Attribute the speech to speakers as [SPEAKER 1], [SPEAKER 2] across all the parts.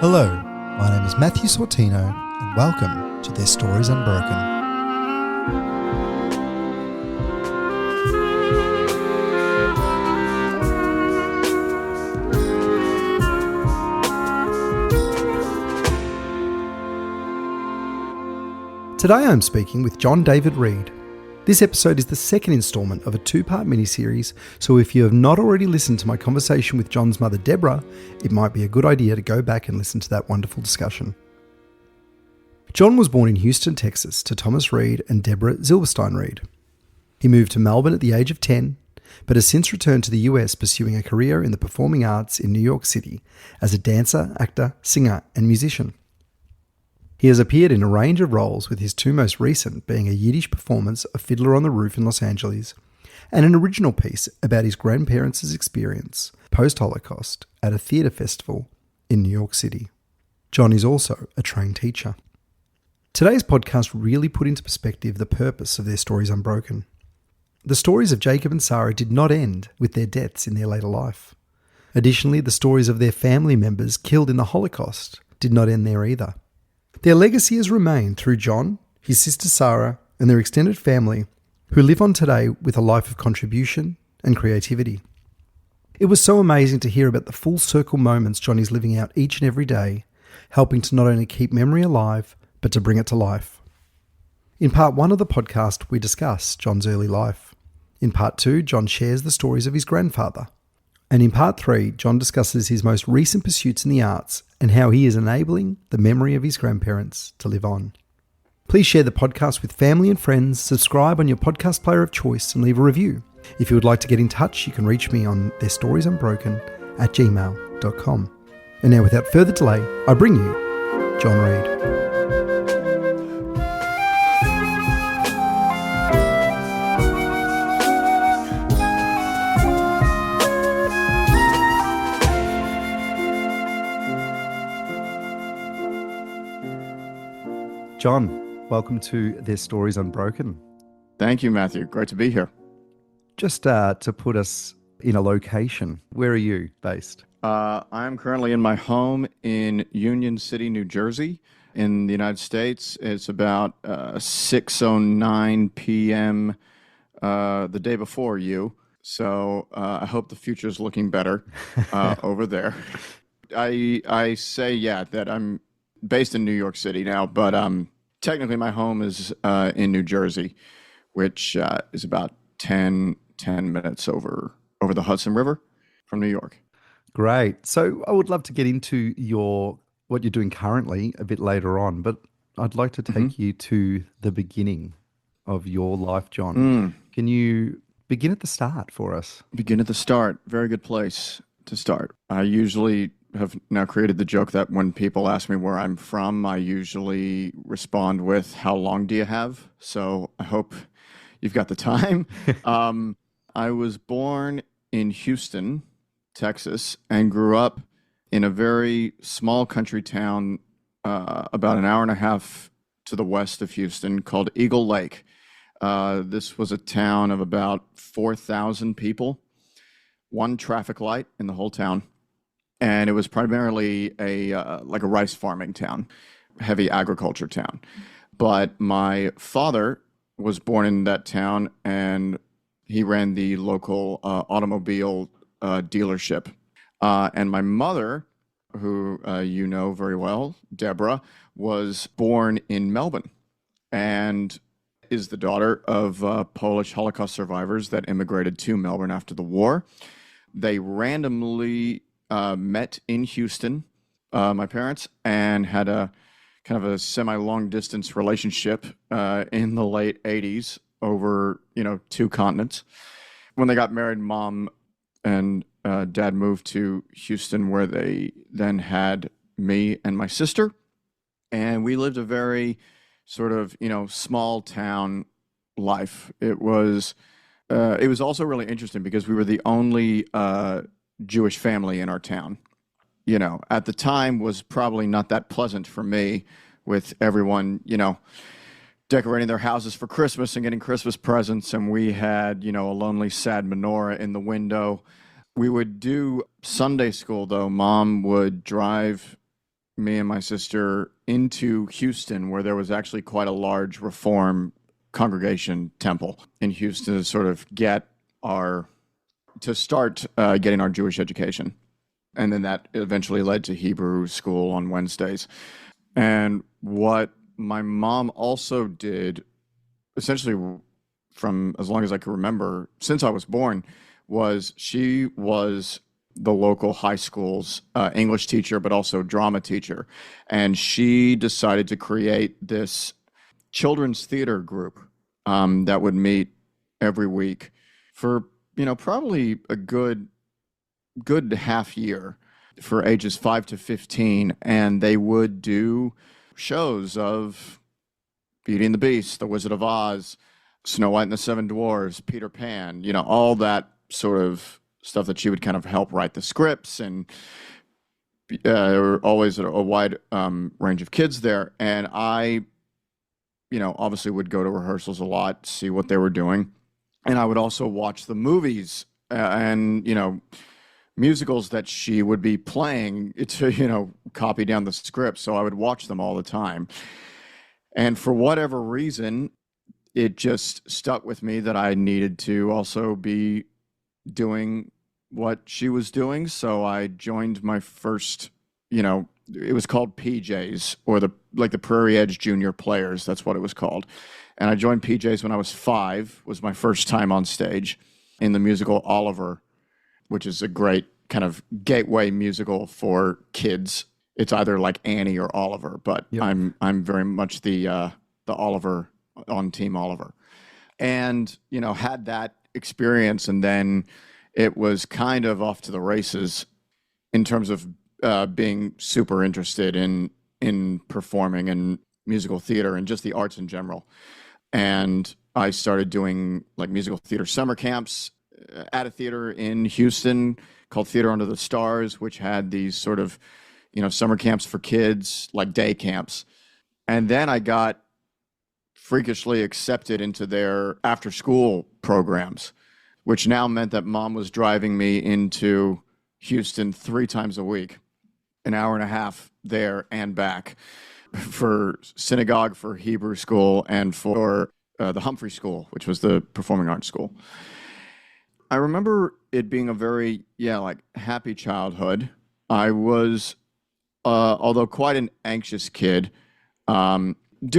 [SPEAKER 1] Hello, my name is Matthew Sortino and welcome to Their Stories Unbroken. Today I'm speaking with John David Reed. This episode is the second instalment of a two-part miniseries, so if you have not already listened to my conversation with John's mother Deborah, it might be a good idea to go back and listen to that wonderful discussion. John was born in Houston, Texas, to Thomas Reed and Deborah Zylberstein Reed. He moved to Melbourne at the age of 10, but has since returned to the US pursuing a career in the performing arts in New York City as a dancer, actor, singer and musician. He has appeared in a range of roles, with his two most recent being a Yiddish performance of Fiddler on the Roof in Los Angeles and an original piece about his grandparents' experience post-holocaust at a theatre festival in New York City. John is also a trained teacher. Today's podcast really put into perspective the purpose of Their Stories Unbroken. The stories of Jacob and Sara did not end with their deaths in their later life. Additionally, the stories of their family members killed in the Holocaust did not end there either. Their legacy has remained through John, his sister Sara, and their extended family, who live on today with a life of contribution and creativity. It was so amazing to hear about the full circle moments John is living out each and every day, helping to not only keep memory alive, but to bring it to life. In part 1 of the podcast, we discuss John's early life. In part 2, John shares the stories of his grandfather. And in part 3, John discusses his most recent pursuits in the arts and how he is enabling the memory of his grandparents to live on. Please share the podcast with family and friends, subscribe on your podcast player of choice and leave a review. If you would like to get in touch, you can reach me on theirstoriesunbroken@gmail.com. And now without further delay, I bring you John Reed. John, welcome to Their Stories Unbroken.
[SPEAKER 2] Thank you, Matthew. Great to be here.
[SPEAKER 1] Just to put us in a location, where are you based?
[SPEAKER 2] I'm currently in my home in Union City, New Jersey, in the United States. It's about 6:09 p.m. The day before you, so I hope the future is looking better over there. I say, that I'm based in New York City now, but technically my home is in New Jersey, which is about 10 minutes over the Hudson River from New York.
[SPEAKER 1] Great. So I would love to get into what you're doing currently a bit later on, but I'd like to take you to the beginning of your life, John. Can you begin at the start for us?
[SPEAKER 2] Begin at the start. Very good place to start. I usually have now created the joke that when people ask me where I'm from, I usually respond with, "How long do you have?" So I hope you've got the time. I was born in Houston, Texas, and grew up in a very small country town about an hour and a half to the west of Houston called Eagle Lake. This was a town of about 4,000 people, one traffic light in the whole town. And it was primarily like a rice farming town, heavy agriculture town. But my father was born in that town, and he ran the local automobile dealership. And my mother, who you know very well, Deborah, was born in Melbourne and is the daughter of Polish Holocaust survivors that immigrated to Melbourne after the war. They randomly met in Houston, my parents, and had a kind of a semi-long distance relationship in the late 80s over, two continents. When they got married, Mom and Dad moved to Houston, where they then had me and my sister. And we lived a very sort of, small town life. It was also really interesting because we were the only Jewish family in our town. At the time was probably not that pleasant for me, with everyone, decorating their houses for Christmas and getting Christmas presents. And we had, a lonely, sad menorah in the window. We would do Sunday school, though. Mom would drive me and my sister into Houston, where there was actually quite a large Reform congregation temple in Houston to sort of start getting our Jewish education. And then that eventually led to Hebrew school on Wednesdays. And what my mom also did, essentially from as long as I can remember, since I was born, was she was the local high school's English teacher, but also drama teacher. And she decided to create this children's theater group that would meet every week for, probably a good half year for ages 5 to 15. And they would do shows of Beauty and the Beast, The Wizard of Oz, Snow White and the Seven Dwarfs, Peter Pan, all that sort of stuff that she would kind of help write the scripts. And there were always a wide range of kids there. And I, obviously would go to rehearsals a lot, see what they were doing. And I would also watch the movies and, musicals that she would be playing to, copy down the script. So I would watch them all the time. And for whatever reason, it just stuck with me that I needed to also be doing what she was doing. So I joined my first, it was called PJs, or the Prairie Edge Junior Players. That's what it was called. And I joined PJs when I was 5, was my first time on stage in the musical Oliver, which is a great kind of gateway musical for kids. It's either like Annie or Oliver, but yep. I'm very much the Oliver on Team Oliver, and had that experience, and then it was kind of off to the races in terms of being super interested in performing and musical theater and just the arts in general. And I started doing like musical theater summer camps at a theater in Houston called Theater Under the Stars, which had these sort of, summer camps for kids, like day camps. And then I got freakishly accepted into their after-school programs, which now meant that Mom was driving me into Houston 3 times a week, an hour and a half there and back, for synagogue, for Hebrew school, and for the Humphrey School, which was the performing arts school. I remember it being a very, happy childhood. I was, although quite an anxious kid, due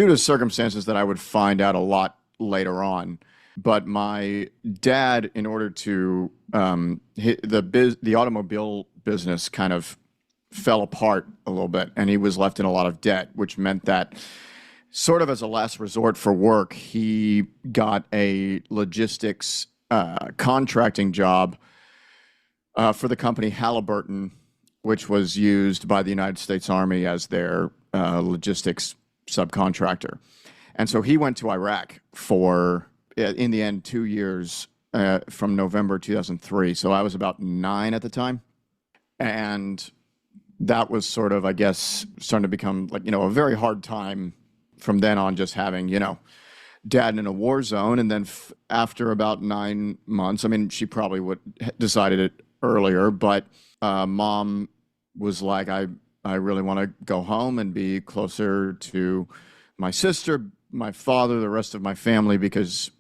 [SPEAKER 2] to circumstances that I would find out a lot later on. But my dad, in order to, the automobile business kind of fell apart a little bit, and he was left in a lot of debt, which meant that sort of as a last resort for work, he got a logistics contracting job for the company Halliburton, which was used by the United States Army as their logistics subcontractor. And so he went to Iraq for, in the end, 2 years from November 2003. So I was about 9 at the time. And that was sort of, I guess, starting to become like, a very hard time from then on, just having, dad in a war zone. And then after about 9 months, I mean, she probably would decided it earlier, but Mom was like, I really want to go home and be closer to my sister, my father, the rest of my family, because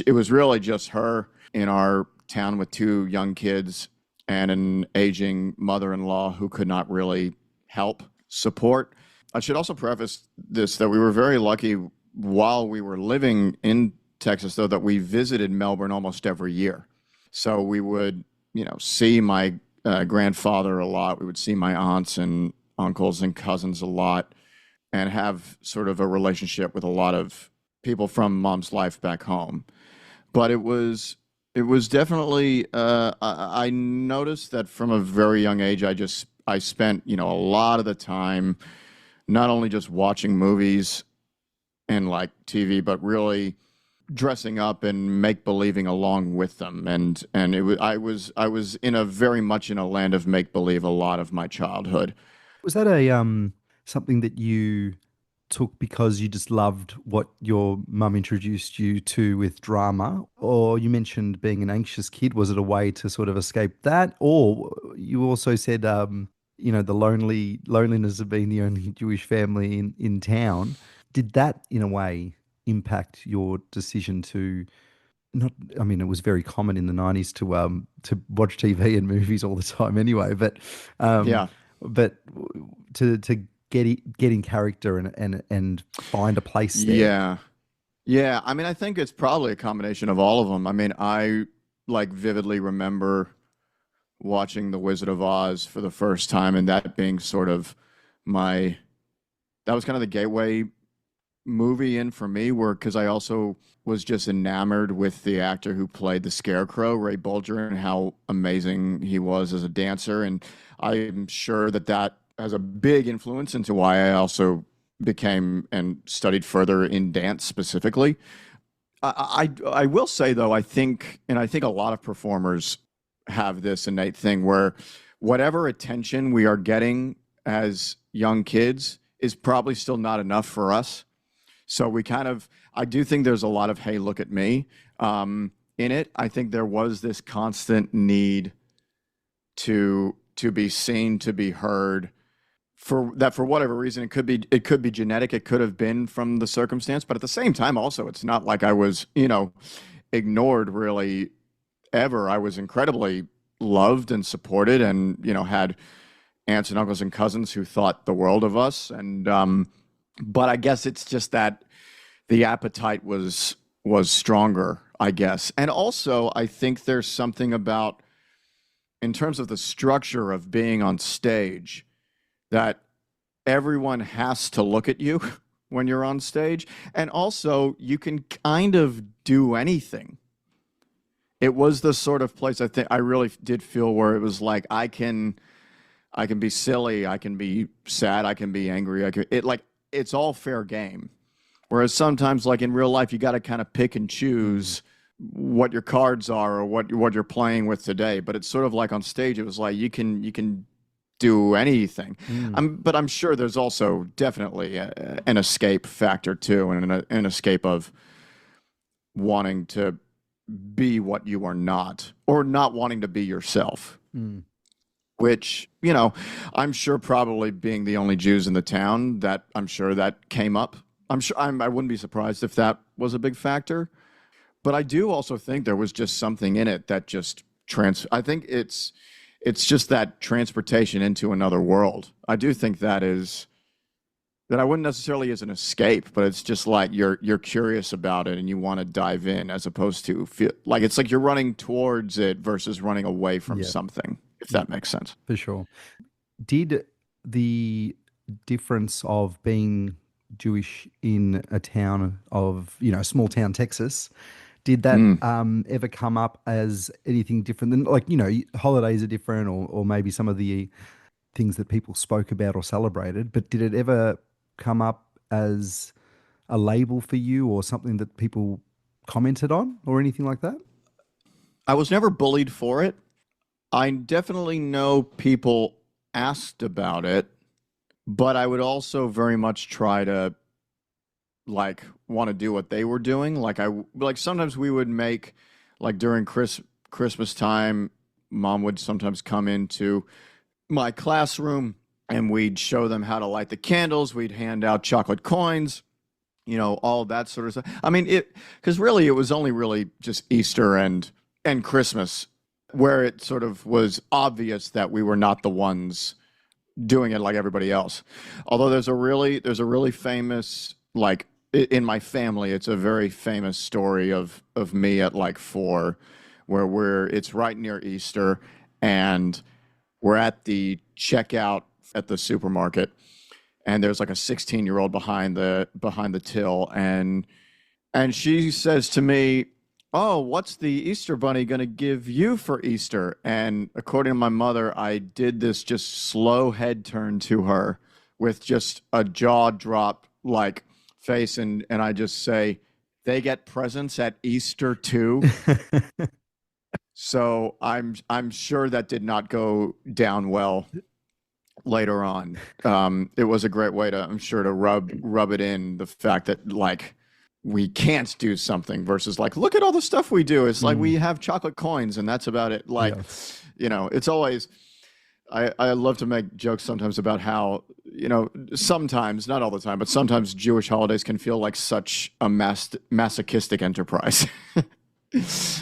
[SPEAKER 2] it was really just her in our town with 2 young kids and an aging mother-in-law who could not really help support. I should also preface this that we were very lucky while we were living in Texas, though, that we visited Melbourne almost every year. So we would, see my grandfather a lot. We would see my aunts and uncles and cousins a lot, and have sort of a relationship with a lot of people from Mom's life back home. But it was definitely, I noticed that from a very young age, I spent, a lot of the time not only just watching movies and like TV, but really dressing up and make-believing along with them. And I was in a very much in a land of make-believe a lot of my childhood.
[SPEAKER 1] Was that something that you took because you just loved what your mum introduced you to with drama? Or you mentioned being an anxious kid. Was it a way to sort of escape that? Or you also said the loneliness of being the only Jewish family in town. Did that, in a way, impact your decision to not? I mean, it was very common in the 90s to watch TV and movies all the time anyway, um,
[SPEAKER 2] Yeah.
[SPEAKER 1] but to get in character and find a place there.
[SPEAKER 2] Yeah. Yeah. I mean, I think it's probably a combination of all of them. I mean, I like vividly remember watching The Wizard of Oz for the first time, and that being sort of my that was kind of the gateway movie in for me, where because I also was just enamored with the actor who played the Scarecrow, Ray Bolger, and how amazing he was as a dancer. And I'm sure that that has a big influence into why I also became and studied further in dance specifically. I will say though, I think a lot of performers have this innate thing where whatever attention we are getting as young kids is probably still not enough for us. So I do think there's a lot of, hey, look at me in it. I think there was this constant need to be seen, to be heard. For whatever reason, it could be genetic. It could have been from the circumstance, but at the same time, also, it's not like I was, ignored really ever. I was incredibly loved and supported, and had aunts and uncles and cousins who thought the world of us. And but I guess it's just that the appetite was stronger, I guess. And also, I think there's something about, in terms of the structure of being on stage, that everyone has to look at you when you're on stage. And also, you can kind of do anything. It was the sort of place I think I really did feel where it was like I can be silly, I can be sad, I can be angry, it's all fair game. Whereas sometimes, like in real life, you got to kind of pick and choose what your cards are or what you're playing with today. But it's sort of like on stage, it was like you can do anything. But I'm sure there's also definitely an escape factor too, and an escape of wanting to be what you are not, or not wanting to be yourself. Which, I'm sure probably being the only Jews in the town, that I'm sure that came up. I wouldn't be surprised if that was a big factor. But I do also think there was just something in it that just I think it's just that transportation into another world. I do think that I wouldn't necessarily as an escape, but it's just like you're curious about it and you want to dive in, as opposed to feel like it's like you're running towards it versus running away from something, if that makes sense.
[SPEAKER 1] For sure. Did the difference of being Jewish in a town of, small town Texas, did that ever come up as anything different than, like, holidays are different, or maybe some of the things that people spoke about or celebrated, but did it ever come up as a label for you or something that people commented on or anything like that?
[SPEAKER 2] I was never bullied for it. I definitely know people asked about it, but I would also very much try to want to do what they were doing. Like sometimes we would make, like during Christmas time, Mom would sometimes come into my classroom and we'd show them how to light the candles. We'd hand out chocolate coins, all of that sort of stuff. I mean, because really it was only really just Easter and Christmas where it sort of was obvious that we were not the ones doing it like everybody else. Although there's a really famous, like in my family, it's a very famous story of me at like 4, where it's right near Easter and we're at the checkout at the supermarket, and there's like a 16-year-old behind the till, and she says to me, "Oh, what's the Easter bunny going to give you for Easter?" And according to my mother, I did this just slow head turn to her with just a jaw drop like face, and I just say, "They get presents at Easter too." So I'm sure that did not go down well later on. It was a great way to, I'm sure, to rub it in, the fact that like we can't do something versus like, look at all the stuff we do. It's like we have chocolate coins and that's about it. Like, it's always I love to make jokes sometimes about how, sometimes, not all the time, but sometimes Jewish holidays can feel like such a masochistic enterprise.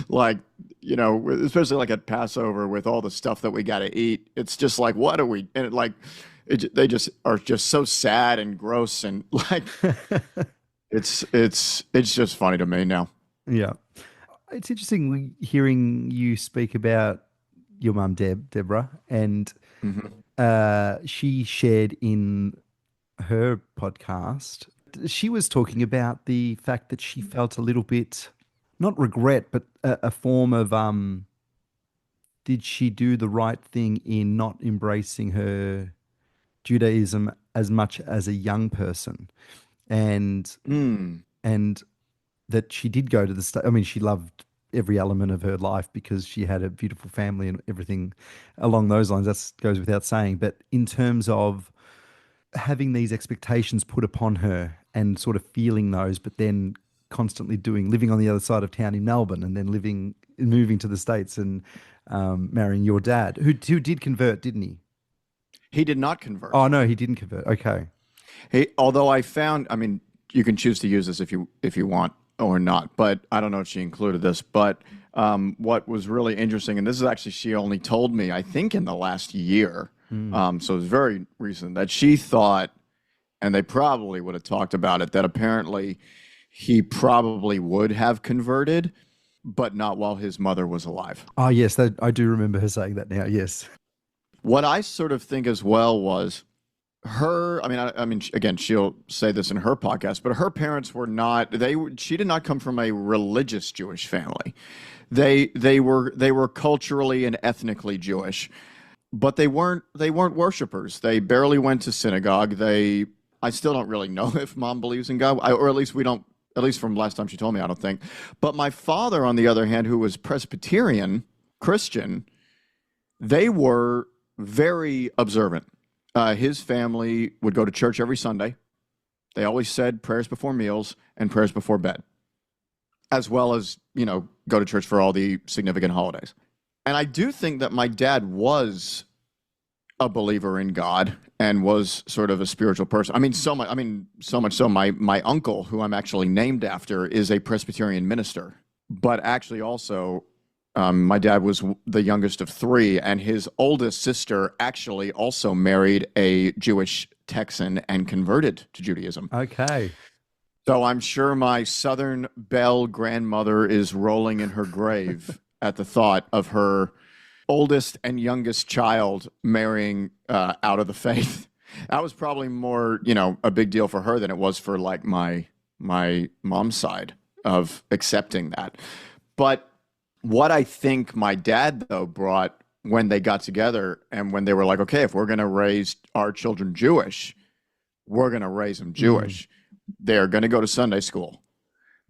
[SPEAKER 2] Like, especially like at Passover with all the stuff that we got to eat. It's just like, what are we? And they just are just so sad and gross and like it's just funny to me now.
[SPEAKER 1] Yeah. It's interesting hearing you speak about your mum, Deborah, and
[SPEAKER 2] Hmm.
[SPEAKER 1] she shared in her podcast, she was talking about the fact that she felt a little bit, not regret, but a form of, did she do the right thing in not embracing her Judaism as much as a young person? And
[SPEAKER 2] Mm.
[SPEAKER 1] and that she did go to the state. I mean, she loved every element of her life because she had a beautiful family and everything along those lines. That goes without saying. But in terms of having these expectations put upon her and sort of feeling those, but then constantly living on the other side of town in Melbourne, and then moving to the States and marrying your dad, who did convert, didn't he?
[SPEAKER 2] He did not
[SPEAKER 1] Oh
[SPEAKER 2] convert.
[SPEAKER 1] no, he didn't convert. Okay.
[SPEAKER 2] Although I mean, you can choose to use this if you want or not, but I don't know if she included this. But what was really interesting, and this is actually she only told me, I think, in the last year,
[SPEAKER 1] Mm.
[SPEAKER 2] so it's very recent that she thought, and they probably would have talked about it, that apparently he probably would have converted, but not while his mother was alive.
[SPEAKER 1] Oh yes, that, I do remember her saying that now. Yes.
[SPEAKER 2] What I sort of think as well was her. I mean, again, she'll say this in her podcast, but her parents were not. She did not come from a religious Jewish family. They were culturally and ethnically Jewish, but they weren't worshipers. They barely went to synagogue. I still don't really know if mom believes in God, or at least we don't. At least from last time she told me, I don't think. But my father, on the other hand, who was Presbyterian Christian, they were very observant. His family would go to church every Sunday. They always said prayers before meals and prayers before bed, as well as, go to church for all the significant holidays. And I do think that my dad was a believer in God and was sort of a spiritual person. So much so my uncle, who I'm actually named after, is a Presbyterian minister. But actually also my dad was the youngest of three, and his oldest sister actually also married a Jewish Texan and converted to Judaism.
[SPEAKER 1] Okay.
[SPEAKER 2] So I'm sure my Southern belle grandmother is rolling in her grave at the thought of her oldest and youngest child marrying out of the faith. That was probably more, a big deal for her than it was for like my mom's side of accepting that. But what I think my dad, though, brought when they got together and when they were like, okay, if we're going to raise our children Jewish, we're going to raise them Jewish. They're going to go to Sunday school.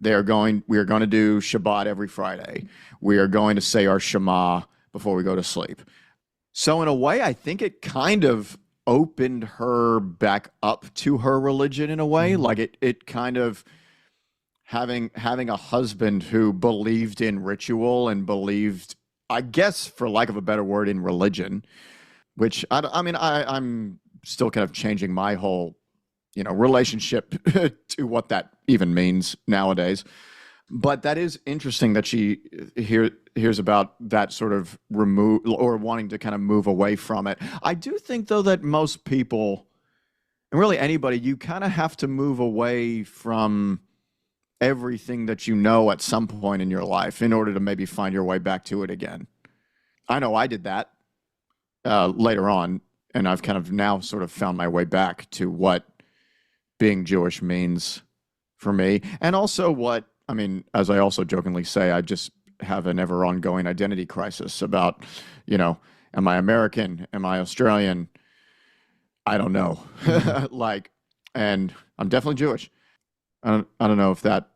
[SPEAKER 2] We are going to do Shabbat every Friday. We are going to say our Shema before we go to sleep. So in a way, I think it kind of opened her back up to her religion in a way. Like it kind of having a husband who believed in ritual and believed, I guess, for lack of a better word, in religion, which I'm still kind of changing my whole, relationship to what that even means nowadays. But that is interesting that she hears about that sort of remove or wanting to kind of move away from it. I do think, though, that most people, and really anybody, you kind of have to move away from everything that you know at some point in your life in order to maybe find your way back to it again. I know I did that later on, and I've kind of now sort of found my way back to what being Jewish means for me. And also as I also jokingly say, I just have an ever ongoing identity crisis about, am I American? Am I Australian? I don't know. And I'm definitely Jewish. I don't know if that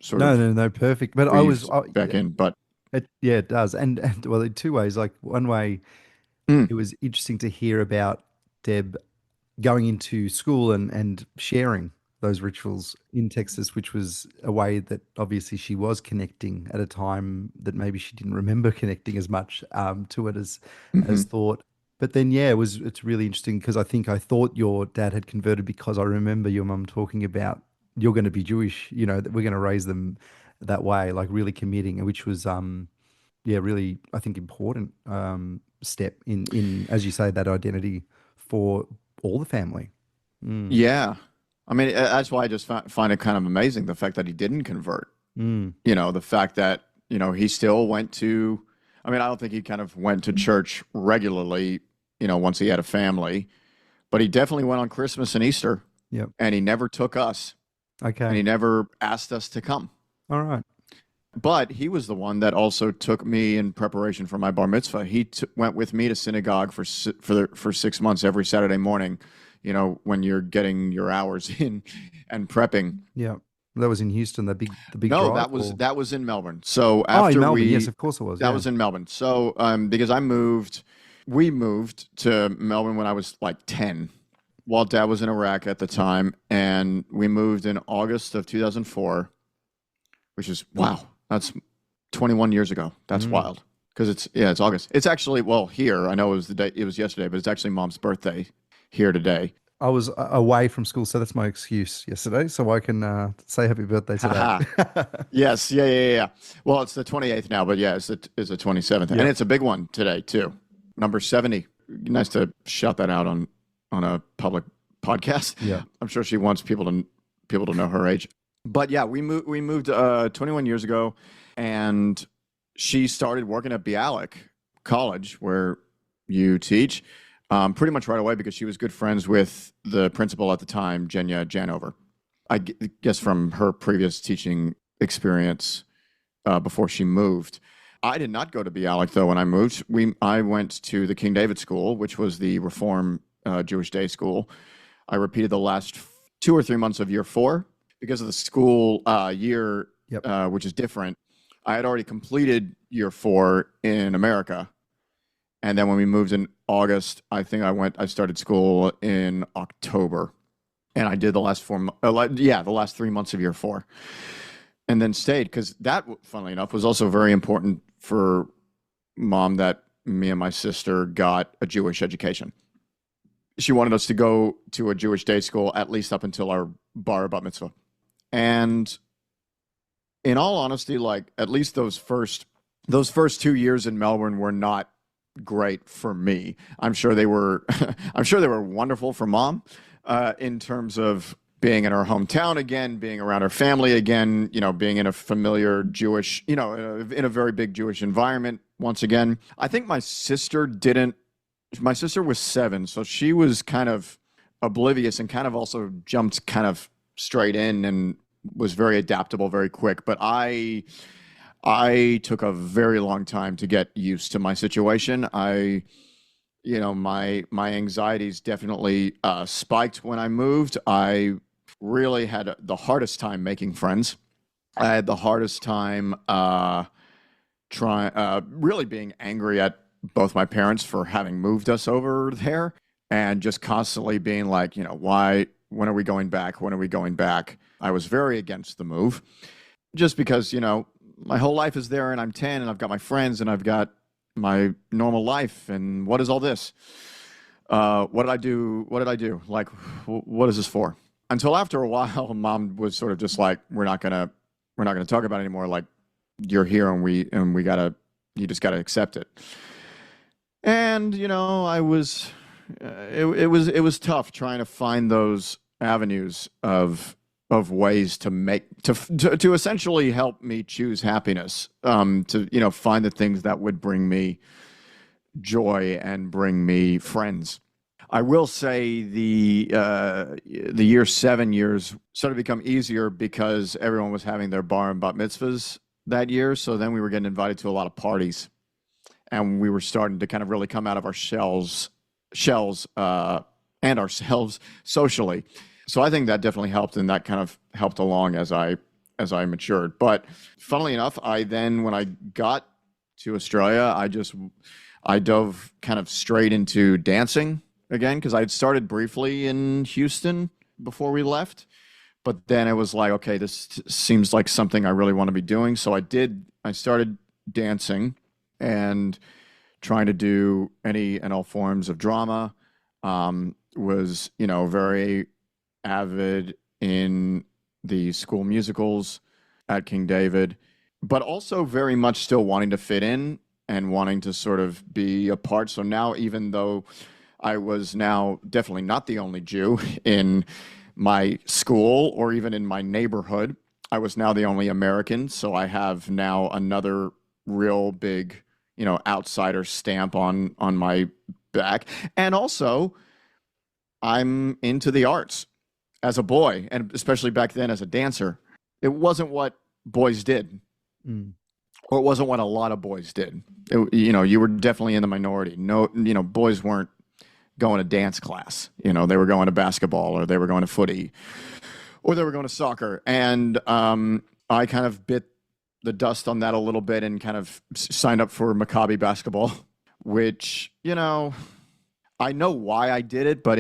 [SPEAKER 2] sort
[SPEAKER 1] No,
[SPEAKER 2] of
[SPEAKER 1] no, no, perfect. But
[SPEAKER 2] weaves back
[SPEAKER 1] yeah,
[SPEAKER 2] in, but
[SPEAKER 1] it does. And well, in two ways. Like one way,
[SPEAKER 2] mm,
[SPEAKER 1] it was interesting to hear about Deb going into school and sharing those rituals in Texas, which was a way that obviously she was connecting at a time that maybe she didn't remember connecting as much to it as
[SPEAKER 2] mhm.
[SPEAKER 1] thought. But then, yeah, it's really interesting because I think I thought your dad had converted because I remember your mum talking about you're going to be Jewish, that we're going to raise them that way, like really committing, which was, yeah, really, I think important step in, as you say, that identity for all the family. Mm,
[SPEAKER 2] Yeah. I mean, that's why I just find it kind of amazing the fact that he didn't convert.
[SPEAKER 1] mm,
[SPEAKER 2] The fact that, he still went to, I mean, I don't think he kind of went to church regularly, once he had a family, but he definitely went on Christmas and Easter,
[SPEAKER 1] yep.
[SPEAKER 2] and he never took us, and
[SPEAKER 1] Okay.
[SPEAKER 2] he never asked us to come.
[SPEAKER 1] All right.
[SPEAKER 2] But he was the one that also took me in preparation for my bar mitzvah. He went with me to synagogue for 6 months every Saturday morning, when you're getting your hours in and prepping.
[SPEAKER 1] Yeah. That was in Houston, the big
[SPEAKER 2] No,
[SPEAKER 1] drive.
[SPEAKER 2] that was in Melbourne. So
[SPEAKER 1] Oh, in
[SPEAKER 2] after
[SPEAKER 1] Melbourne. Yes, of course it was.
[SPEAKER 2] that
[SPEAKER 1] Yeah.
[SPEAKER 2] was in Melbourne. So because we moved to Melbourne when I was like 10, while Dad was in Iraq at the time, and we moved in August of 2004, which is wow, that's 21 years ago. That's
[SPEAKER 1] Mm.
[SPEAKER 2] wild because it's August. It's actually here. I know it was yesterday, but it's actually Mom's birthday here today.
[SPEAKER 1] I was away from school, so that's my excuse yesterday, so I can say happy birthday
[SPEAKER 2] Haha.
[SPEAKER 1] today.
[SPEAKER 2] Yes, yeah. Well, it's the 28th now, but yeah, it's the 27th,
[SPEAKER 1] Yeah.
[SPEAKER 2] and it's a big one today too. Number 70. Nice to shout that out on a public podcast.
[SPEAKER 1] Yeah.
[SPEAKER 2] I'm sure she wants people to know her age. But yeah, we moved 21 years ago, and she started working at Bialik College, where you teach, pretty much right away because she was good friends with the principal at the time, Jenya Janover. I guess from her previous teaching experience before she moved. I did not go to Bialik though when I moved. I went to the King David School, which was the Reform Jewish day school. I repeated the last 2 or 3 months of year 4 because of the school year,
[SPEAKER 1] Yep.
[SPEAKER 2] which is different. I had already completed year 4 in America, and then when we moved in August, I think I started school in October, and I did the last the last 3 months of year 4, and then stayed because that, funnily enough, was also very important for Mom that me and my sister got a Jewish education. She wanted us to go to a Jewish day school at least up until our bar mitzvah, and in all honesty, like at least those first 2 years in Melbourne were not great for me. I'm sure they were I'm sure they were wonderful for Mom in terms of being in her hometown again, being around her family again, being in a familiar Jewish, in a very big Jewish environment once again. I think my sister was 7, so she was kind of oblivious and kind of also jumped kind of straight in and was very adaptable very quick. But I took a very long time to get used to my situation. My anxieties definitely spiked when I moved. I really had the hardest time making friends. I had the hardest time really being angry at both my parents for having moved us over there, and just constantly being like, why? When are we going back? When are we going back? I was very against the move, just because my whole life is there, and I'm 10, and I've got my friends, and I've got my normal life, and what is all this? What did I do? What did I do? Like, what is this for? Until after a while, Mom was sort of just like, we're not gonna talk about it anymore. Like, you're here, and you just gotta accept it. And I was, it was tough trying to find those avenues of ways to essentially help me choose happiness, to find the things that would bring me joy and bring me friends. I will say the year 7 years started to become easier because everyone was having their bar and bat mitzvahs that year. So then we were getting invited to a lot of parties, and we were starting to kind of really come out of our shells and ourselves socially. So I think that definitely helped, and that kind of helped along as I matured. But funnily enough, when I got to Australia, I dove kind of straight into dancing again, because I'd started briefly in Houston before we left. But then it was like, okay, this seems like something I really want to be doing. So I started dancing and trying to do any and all forms of drama. Was, very avid in the school musicals at King David, but also very much still wanting to fit in and wanting to sort of be a part. So now, even though I was now definitely not the only Jew in my school or even in my neighborhood, I was now the only American. So I have now another real big, outsider stamp on my back. And also, I'm into the arts as a boy, and especially back then as a dancer. It wasn't what boys did, or it wasn't what a lot of boys did. You were definitely in the minority. No, boys weren't going to dance class. They were going to basketball, or they were going to footy, or they were going to soccer. And I kind of bit the dust on that a little bit and kind of signed up for Maccabi basketball, which, I know why I did it, but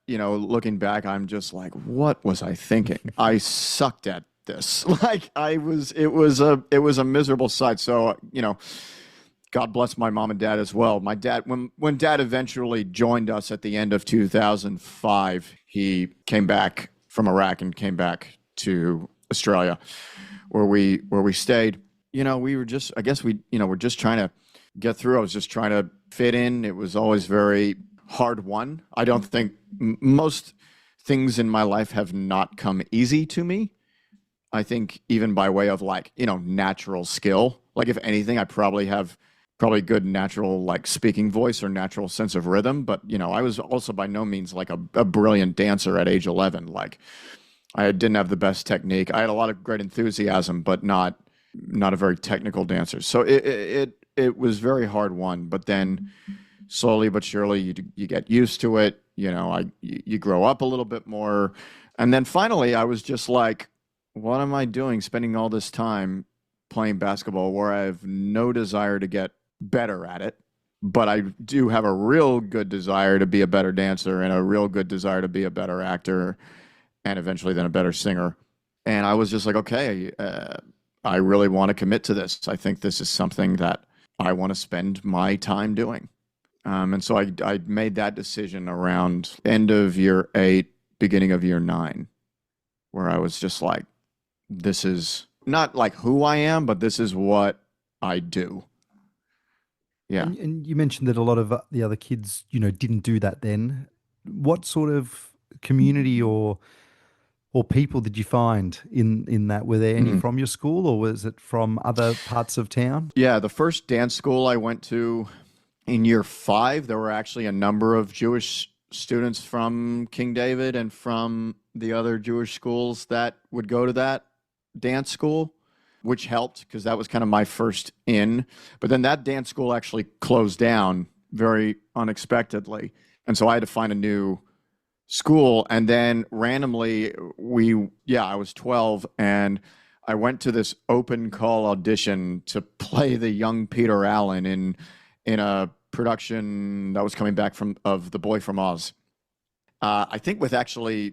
[SPEAKER 2] looking back, I'm just like, what was I thinking? I sucked at this. It was a miserable sight. So, God bless my mom and dad as well. My dad, when dad eventually joined us at the end of 2005, he came back from Iraq and came back to Australia, where we stayed. We were just, I guess we're just trying to get through. I was just trying to fit in. It was always very hard won. I don't think most things in my life have not come easy to me. I think even by way of natural skill. Like if anything, I probably have good natural speaking voice or natural sense of rhythm. But I was also by no means like a brilliant dancer at age 11. Like I didn't have the best technique. I had a lot of great enthusiasm, but not a very technical dancer. So it was very hard won, but then slowly but surely you get used to it. You grow up a little bit more. And then finally I was just like, what am I doing spending all this time playing basketball where I have no desire to get better at it, but I do have a real good desire to be a better dancer and a real good desire to be a better actor and eventually then a better singer. And I was just like, okay, I really want to commit to this. I think this is something that I want to spend my time doing. And so I made that decision around end of year 8, beginning of year 9, where I was just like, this is not like who I am, but this is what I do. Yeah.
[SPEAKER 1] And you mentioned that a lot of the other kids, didn't do that then. What sort of community or people did you find in that? Were there any from your school, or was it from other parts of town?
[SPEAKER 2] Yeah, the first dance school I went to in year 5, there were actually a number of Jewish students from King David and from the other Jewish schools that would go to that dance school, which helped because that was kind of my first in. But then that dance school actually closed down very unexpectedly. And so I had to find a new school. And then randomly I was 12 and I went to this open call audition to play the young Peter Allen in a production that was coming back of The Boy from Oz. I think with actually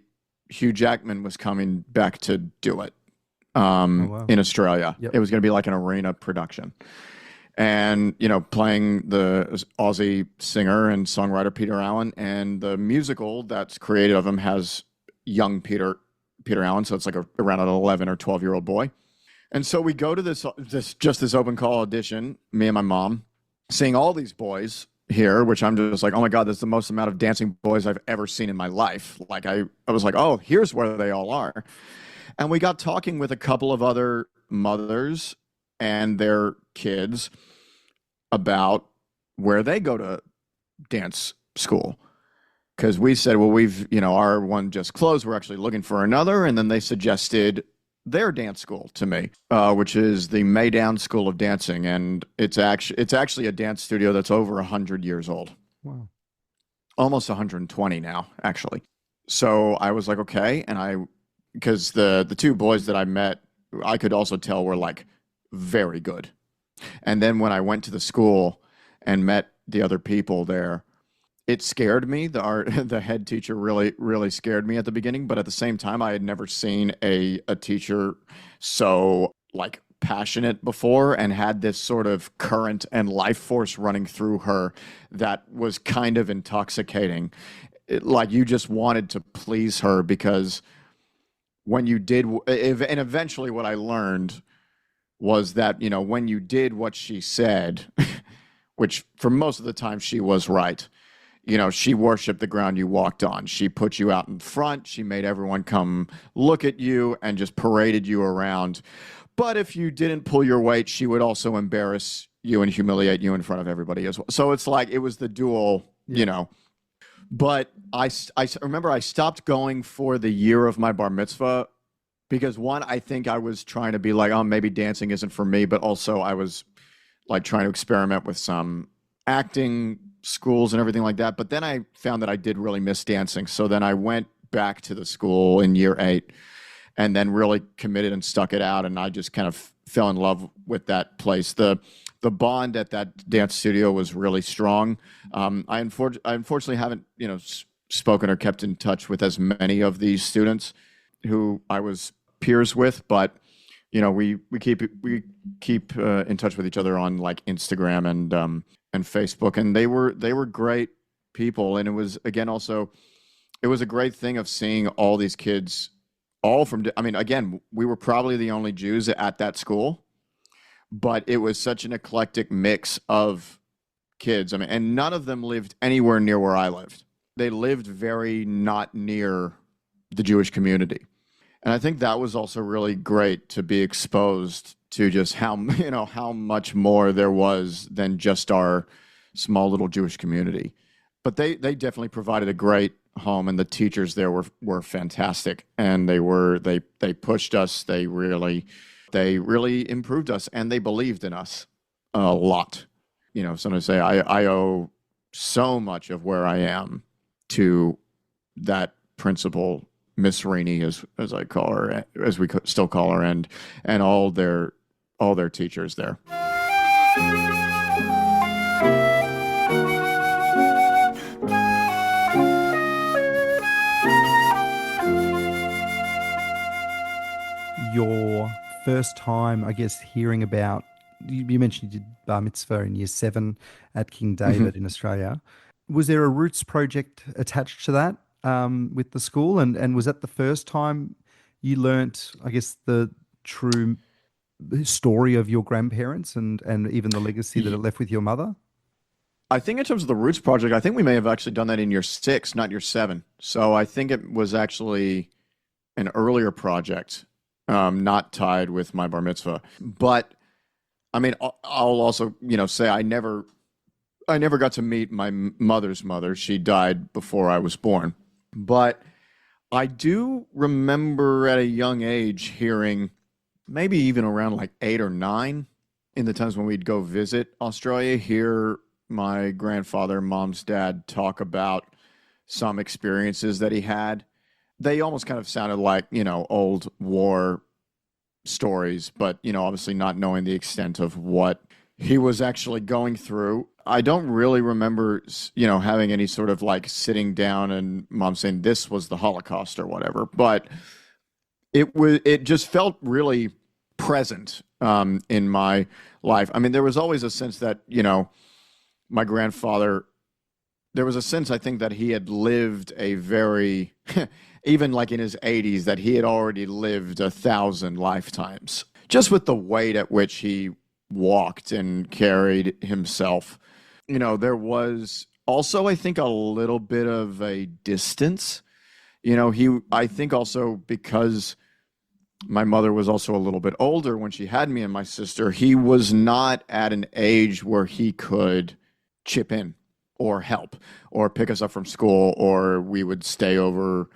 [SPEAKER 2] Hugh Jackman was coming back to do it. In Australia. Yep. It was going to be like an arena production. And, playing the Aussie singer and songwriter Peter Allen, and the musical that's created of him has young Peter Allen. So it's like around an 11 or 12-year-old boy. And so we go to this open call audition, me and my mom, seeing all these boys here, which I'm just like, oh my God, that's the most amount of dancing boys I've ever seen in my life. Like I was like, oh, here's where they all are. And we got talking with a couple of other mothers and their kids about where they go to dance school. Because we said, well, our one just closed. We're actually looking for another. And then they suggested their dance school to me, which is the Maydown School of Dancing. And it's actually a dance studio that's over 100 years old.
[SPEAKER 1] Wow.
[SPEAKER 2] Almost 120 now, actually. So I was like, okay. And because the two boys that I met, I could also tell were like very good. And then when I went to the school and met the other people there, it scared me. The head teacher really, really scared me at the beginning. But at the same time, I had never seen a teacher so like passionate before and had this sort of current and life force running through her that was kind of intoxicating. Like you just wanted to please her because when you did, and eventually what I learned was that, when you did what she said, which for most of the time she was right, she worshiped the ground you walked on. She put you out in front. She made everyone come look at you and just paraded you around. But if you didn't pull your weight, she would also embarrass you and humiliate you in front of everybody as well. So it's like it was the dual, But I remember I stopped going for the year of my bar mitzvah because, one, I think I was trying to be like, oh, maybe dancing isn't for me. But also I was like trying to experiment with some acting schools and everything like that. But then I found that I did really miss dancing. So then I went back to the school in year 8 and then really committed and stuck it out. And I just kind of fell in love with that place. The bond at that dance studio was really strong. I unfortunately haven't, spoken or kept in touch with as many of these students who I was peers with, but we keep in touch with each other on like Instagram and Facebook, and they were great people. And it was it was a great thing of seeing all these kids, all from. I mean, again, we were probably the only Jews at that school. But it was such an eclectic mix of kids. I mean, and none of them lived anywhere near where I lived. They lived very not near the Jewish community. And I think that was also really great to be exposed to just how much more there was than just our small little Jewish community. But they definitely provided a great home, and the teachers there were fantastic. And they pushed us. They really improved us, and they believed in us a lot. Sometimes say I owe so much of where I am to that principal, Miss Rainey, as I call her, as we still call her, and all their teachers there.
[SPEAKER 1] Your first time, I guess, hearing about, you mentioned you did bar mitzvah in year 7 at King David in Australia. Was there a Roots project attached to that with the school? And was that the first time you learnt, I guess, the true story of your grandparents and even the legacy that it left with your mother?
[SPEAKER 2] I think in terms of the Roots project, I think we may have actually done that in year 6, not year 7. So I think it was actually an earlier project. Not tied with my bar mitzvah. But I mean, I'll also, say I never got to meet my mother's mother. She died before I was born. But I do remember at a young age hearing, maybe even around like 8 or 9, in the times when we'd go visit Australia, hear my grandfather, mom's dad, talk about some experiences that he had. They almost kind of sounded like, old war stories, but, obviously not knowing the extent of what he was actually going through. I don't really remember, having any sort of like sitting down and mom saying this was the Holocaust or whatever, but it just felt really present in my life. I mean, there was always a sense that, my grandfather, there was a sense, I think, that he had lived a very, even like in his 80s, that he had already lived 1,000 lifetimes, just with the weight at which he walked and carried himself. There was also, I think, a little bit of a distance. I think also because my mother was also a little bit older when she had me and my sister, he was not at an age where he could chip in or help or pick us up from school, or we would stay over,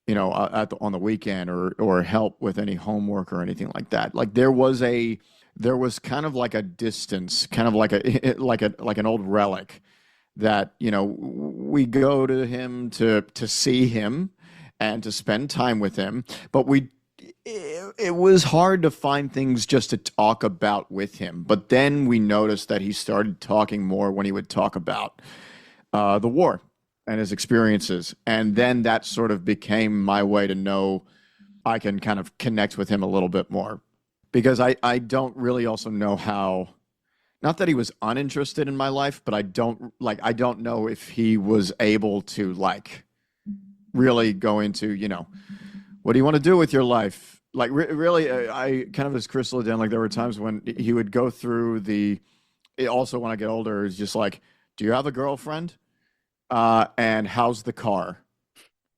[SPEAKER 2] on the weekend or help with any homework or anything like that. Like there was kind of like a distance, kind of like an old relic that, we go to him to see him and to spend time with him, but it was hard to find things just to talk about with him. But then we noticed that he started talking more when he would talk about the war and his experiences. And then that sort of became my way to know I can kind of connect with him a little bit more. because I don't really also know how, not that he was uninterested in my life, but I don't know if he was able to like really go into, what do you want to do with your life? Like really, I kind of as Crystal down. Like there were times when he would go through also when I get older, is just like, do you have a girlfriend? And how's the car?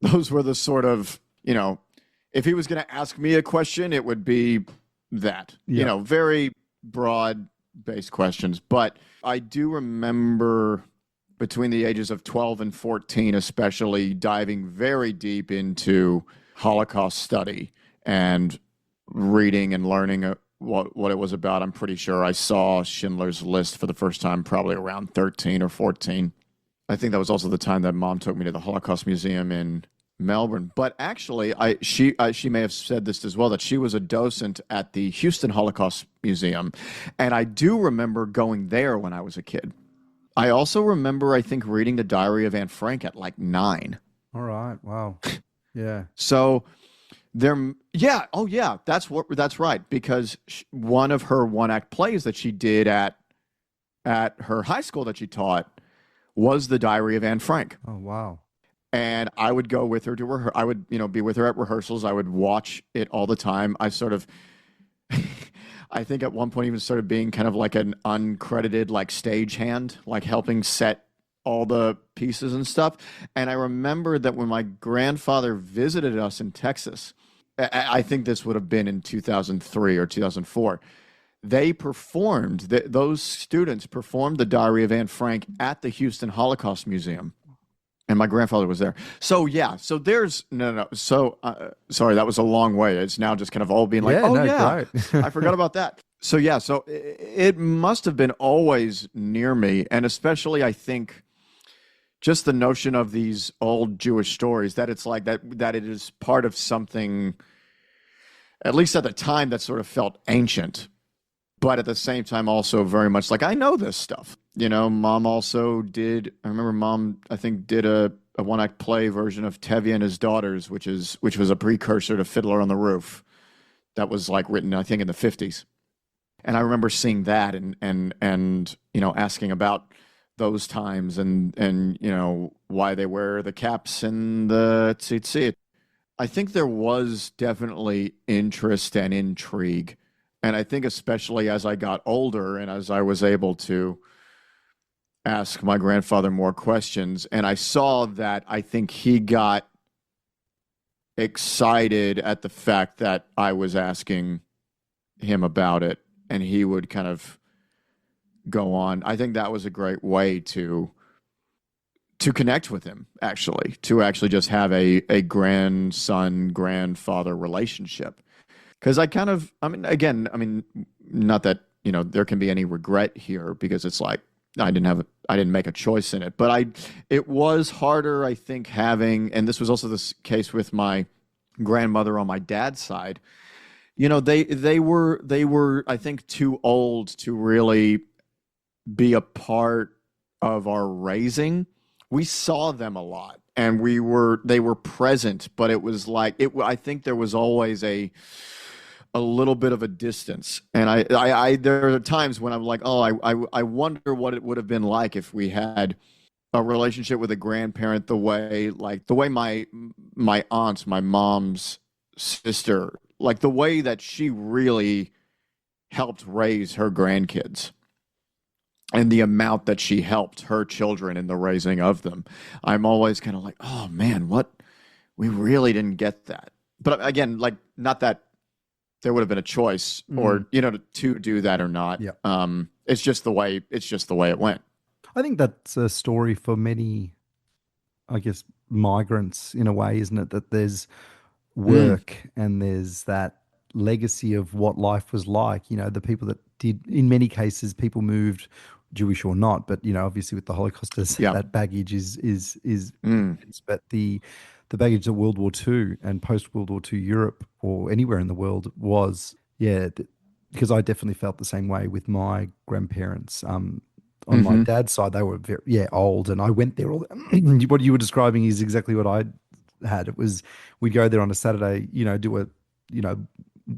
[SPEAKER 2] Those were the sort of, if he was going to ask me a question, it would be that,
[SPEAKER 1] Yeah.
[SPEAKER 2] very broad based questions. But I do remember between the ages of 12 and 14, especially diving very deep into Holocaust study and reading and learning what it was about. I'm pretty sure I saw Schindler's List for the first time probably around 13 or 14. I think that was also the time that Mom took me to the Holocaust Museum in Melbourne. But actually, she may have said this as well, that she was a docent at the Houston Holocaust Museum. And I do remember going there when I was a kid. I also remember, I think, reading the Diary of Anne Frank at like 9.
[SPEAKER 1] All right. Wow. Yeah.
[SPEAKER 2] So yeah, oh yeah, that's right. Because one of her one-act plays that she did at her high school that she taught was the Diary of Anne Frank.
[SPEAKER 1] Oh, wow.
[SPEAKER 2] And I would go with her to I would, be with her at rehearsals. I would watch it all the time. I sort of, I think at one point even started being kind of like an uncredited like stagehand, like helping set all the pieces and stuff. And I remember that when my grandfather visited us in Texas, I think this would have been in 2003 or 2004. Those students performed the Diary of Anne Frank at the Houston Holocaust Museum. And my grandfather was there. So, yeah. So there's no. So, sorry, that was a long way. It's now just kind of all being like,
[SPEAKER 1] great.
[SPEAKER 2] I forgot about that. So, yeah. So it must have been always near me. And especially, I think, just the notion of these old Jewish stories, that it's like that it is part of something, at least at the time, that sort of felt ancient. But at the same time, also very much like, I know this stuff. Mom also did, I remember Mom, I think, did a one-act play version of Tevye and His Daughters, which was a precursor to Fiddler on the Roof. That was like written, I think, in the 50s. And I remember seeing that and asking about those times and why they wear the caps and the tzitzit. I think there was definitely interest and intrigue. And I think especially as I got older and as I was able to ask my grandfather more questions, and I saw that I think he got excited at the fact that I was asking him about it, and he would kind of go on. I think that was a great way to connect with him, to actually just have a grandson-grandfather relationship. Because not that, there can be any regret here, because it's like, I didn't make a choice in it, but it was harder, I think, and this was also the case with my grandmother on my dad's side. They were, I think, too old to really be a part of our raising. We saw them a lot and they were present, but it was like, I think there was always a little bit of a distance. And there are times when I'm like, I wonder what it would have been like if we had a relationship with a grandparent the way my aunt, my mom's sister, like the way that she really helped raise her grandkids and the amount that she helped her children in the raising of them. I'm always kind of like, oh man, we really didn't get that. But again, like, not that there would have been a choice or, to do that or not.
[SPEAKER 1] Yeah.
[SPEAKER 2] It's just the way it went.
[SPEAKER 1] I think that's a story for many, I guess, migrants in a way, isn't it? That there's work and there's that legacy of what life was like. The people that did, in many cases, people moved, Jewish or not, but obviously with the Holocaust, that baggage is but the baggage of World War II and post World War II Europe or anywhere in the world was, because I definitely felt the same way with my grandparents. On my dad's side, they were very old, and I went there. What you were describing is exactly what I had. It was, we'd go there on a Saturday, do a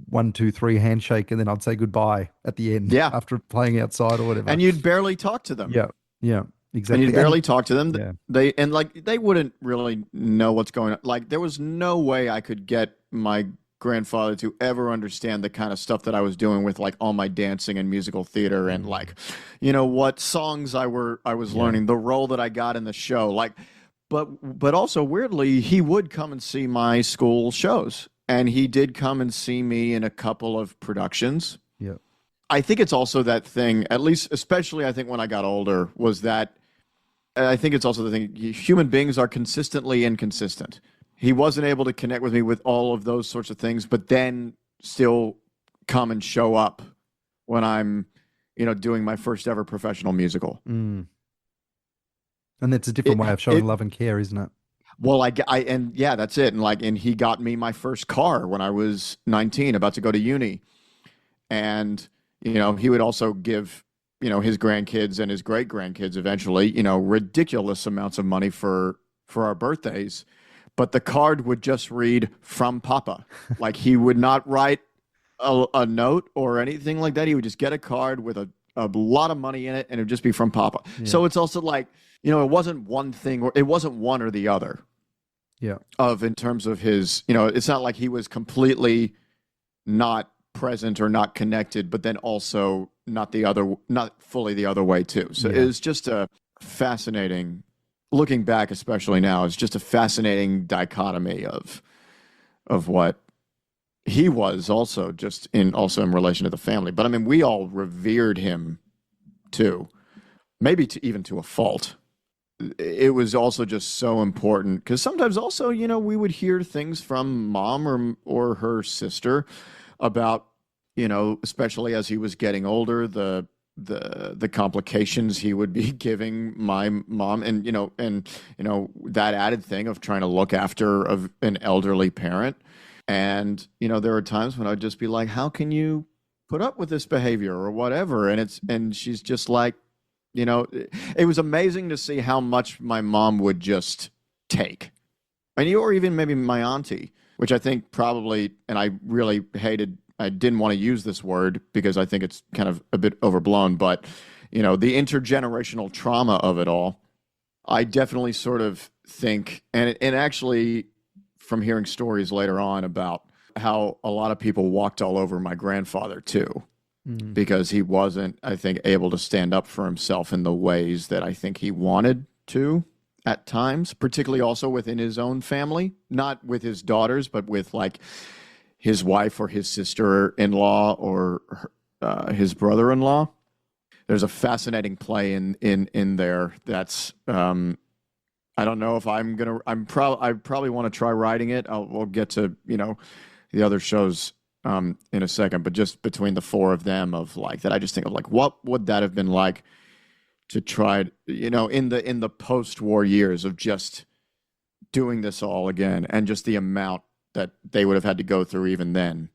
[SPEAKER 1] 1, 2, 3 handshake, and then I'd say goodbye at the end
[SPEAKER 2] Yeah.
[SPEAKER 1] after playing outside or whatever.
[SPEAKER 2] And you'd barely talk to them.
[SPEAKER 1] Yeah, yeah,
[SPEAKER 2] And you'd
[SPEAKER 1] exactly.
[SPEAKER 2] barely talk to them.
[SPEAKER 1] Yeah.
[SPEAKER 2] They wouldn't really know what's going on. Like there was no way I could get my grandfather to ever understand the kind of stuff that I was doing with like all my dancing and musical theater and like, what songs I was learning, the role that I got in the show. Like, but also weirdly, he would come and see my school shows, and he did come and see me in a couple of productions.
[SPEAKER 1] Yeah.
[SPEAKER 2] I think it's also that thing, at least, especially I think when I got older, was that I think it's also the thing, human beings are consistently inconsistent. He wasn't able to connect with me with all of those sorts of things, but then still come and show up when I'm, doing my first ever professional musical.
[SPEAKER 1] Mm. And that's a different way of showing love and care, isn't it?
[SPEAKER 2] Well, that's it. And he got me my first car when I was 19, about to go to uni. And, he would also give, his grandkids and his great grandkids eventually, ridiculous amounts of money for our birthdays. But the card would just read "from Papa." Like he would not write a note or anything like that. He would just get a card with a lot of money in it, and it would just be "from Papa." Yeah. So it's also like, it wasn't one thing, or it wasn't one or the other.
[SPEAKER 1] Yeah.
[SPEAKER 2] In terms of his, it's not like he was completely not present or not connected, but then also not fully the other way too. So it was just a fascinating, looking back, especially now, it's just a fascinating dichotomy of what he was also in relation to the family. But I mean, we all revered him too, maybe even to a fault. It was also just so important because sometimes also, we would hear things from mom or her sister about, especially as he was getting older, the complications he would be giving my mom, and that added thing of trying to look after an elderly parent. And there were times when I'd just be like, how can you put up with this behavior or whatever? And she's just like, it was amazing to see how much my mom would just take. Or even maybe my auntie, which I think probably, and I didn't want to use this word because I think it's kind of a bit overblown, but, the intergenerational trauma of it all, I definitely sort of think, and actually from hearing stories later on about how a lot of people walked all over my grandfather too, because he wasn't, I think, able to stand up for himself in the ways that I think he wanted to at times, particularly also within his own family, not with his daughters, but with like his wife or his sister-in-law or his brother-in-law. There's a fascinating play in there that's I don't know if I probably want to try writing it. We'll get to the other shows in a second, but just between the four of them of like that, I just think of like, what would that have been like to try, in the post-war years of just doing this all again, and just the amount that they would have had to go through even then.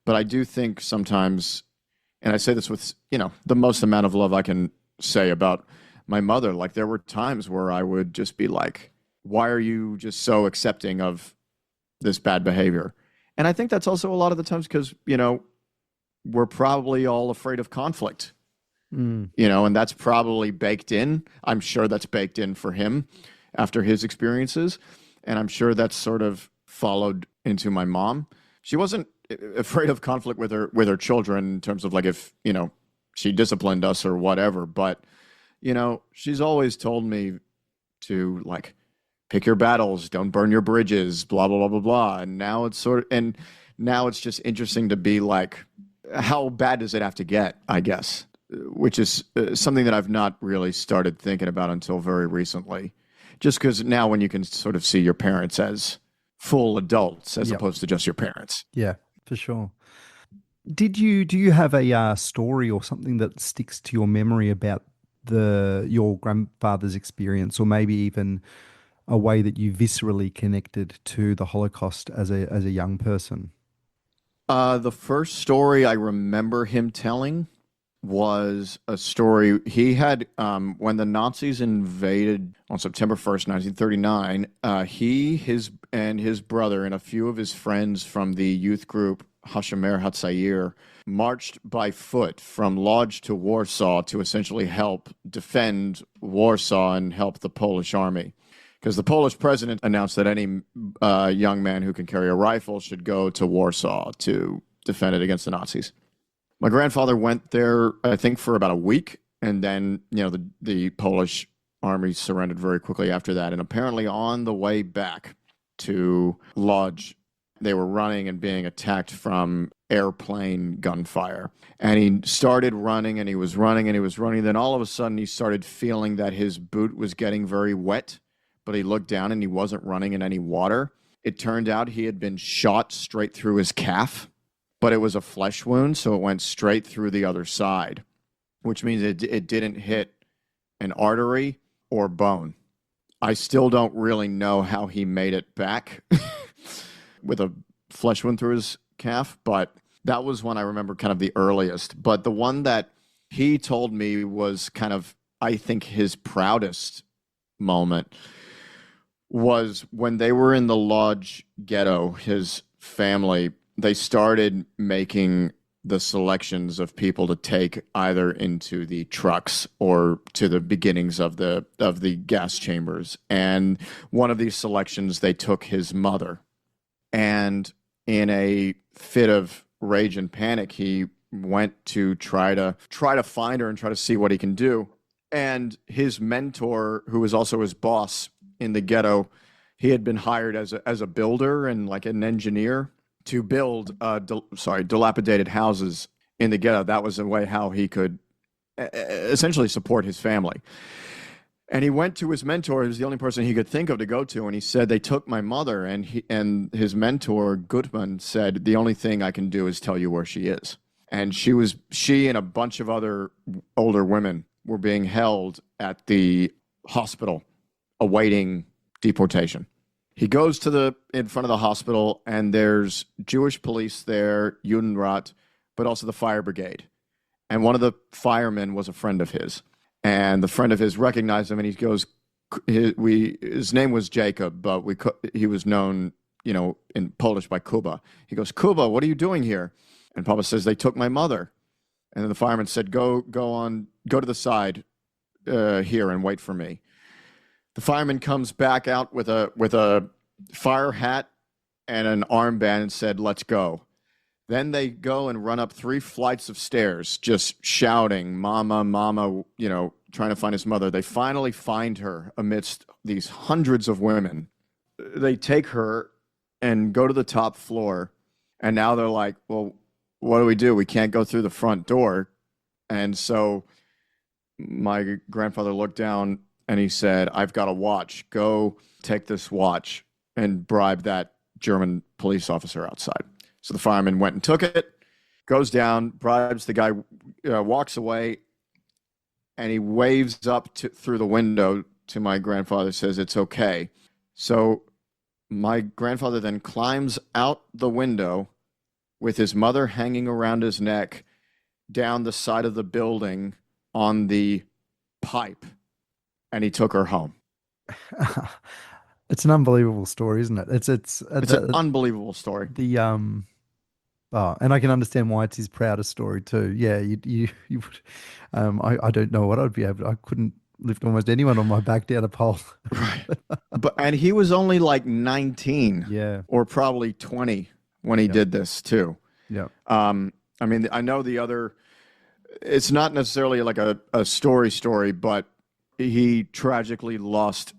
[SPEAKER 2] But I do think sometimes, and I say this with, the most amount of love I can say about my mother, like there were times where I would just be like, why are you just so accepting of this bad behavior? And I think that's also a lot of the times because, we're probably all afraid of conflict, and that's probably baked in. I'm sure that's baked in for him after his experiences. And I'm sure that's sort of followed into my mom. She wasn't afraid of conflict with her children in terms of like if, she disciplined us or whatever. But, she's always told me to like pick your battles, don't burn your bridges, blah, blah, blah, blah, blah. And now it's just interesting to be like, how bad does it have to get, I guess, which is something that I've not really started thinking about until very recently. Just because now when you can sort of see your parents as full adults as opposed to just your parents.
[SPEAKER 1] Yeah, for sure. Do you have a story or something that sticks to your memory about your grandfather's experience, or maybe even a way that you viscerally connected to the Holocaust as a young person?
[SPEAKER 2] The first story I remember him telling was a story he had when the Nazis invaded on September 1st, 1939. His brother and a few of his friends from the youth group Hashomer Hatzair, marched by foot from Lodz to Warsaw to essentially help defend Warsaw and help the Polish army. Because the Polish president announced that any young man who can carry a rifle should go to Warsaw to defend it against the Nazis. My grandfather went there, I think, for about a week, and then the Polish army surrendered very quickly after that. And apparently on the way back to Lodz, they were running and being attacked from airplane gunfire. And he started running, and he was running, and he was running. Then all of a sudden he started feeling that his boot was getting very wet. But he looked down and he wasn't running in any water. It turned out he had been shot straight through his calf, but it was a flesh wound, so it went straight through the other side, which means it didn't hit an artery or bone. I still don't really know how he made it back with a flesh wound through his calf, but that was when I remember kind of the earliest. But the one that he told me was kind of, I think, his proudest moment was when they were in the Lodz ghetto, his family, they started making the selections of people to take either into the trucks or to the beginnings of the gas chambers. And one of these selections, they took his mother. And in a fit of rage and panic, he went to try to find her and try to see what he can do. And his mentor, who was also his boss in the ghetto, he had been hired as a builder and like an engineer to build dilapidated houses in the ghetto. That was a way how he could essentially support his family. And he went to his mentor, who was the only person he could think of to go to, and he said, they took my mother. And his mentor, Gutman, said, the only thing I can do is tell you where she is. And she and a bunch of other older women were being held at the hospital awaiting deportation. He goes in front of the hospital, and there's Jewish police there, Judenrat, but also the fire brigade. And one of the firemen was a friend of his. And the friend of his recognized him, and he goes, his name was Jacob, but he was known, in Polish by Kuba. He goes, Kuba, what are you doing here? And Papa says, they took my mother. And then the fireman said, go to the side here and wait for me. The fireman comes back out with a fire hat and an armband and said, let's go. Then they go and run up 3 flights of stairs, just shouting, Mama, Mama, trying to find his mother. They finally find her amidst these hundreds of women. They take her and go to the top floor. And now they're like, well, what do? We can't go through the front door. And so my grandfather looked down and he said, I've got a watch. Go take this watch and bribe that German police officer outside. So the fireman went and took it, goes down, bribes the guy, walks away, and he waves up through the window to my grandfather, says, it's okay. So my grandfather then climbs out the window with his mother hanging around his neck down the side of the building on the pipe, and he took her home.
[SPEAKER 1] It's an unbelievable story, isn't it? It's
[SPEAKER 2] an unbelievable story.
[SPEAKER 1] And I can understand why it's his proudest story too. Yeah, you would. I don't know what I'd be able to. I couldn't lift almost anyone on my back down a pole.
[SPEAKER 2] Right. And he was only like 19, or probably 20 when he did this too.
[SPEAKER 1] Yeah.
[SPEAKER 2] I mean, I know the other. It's not necessarily like a story, but he tragically lost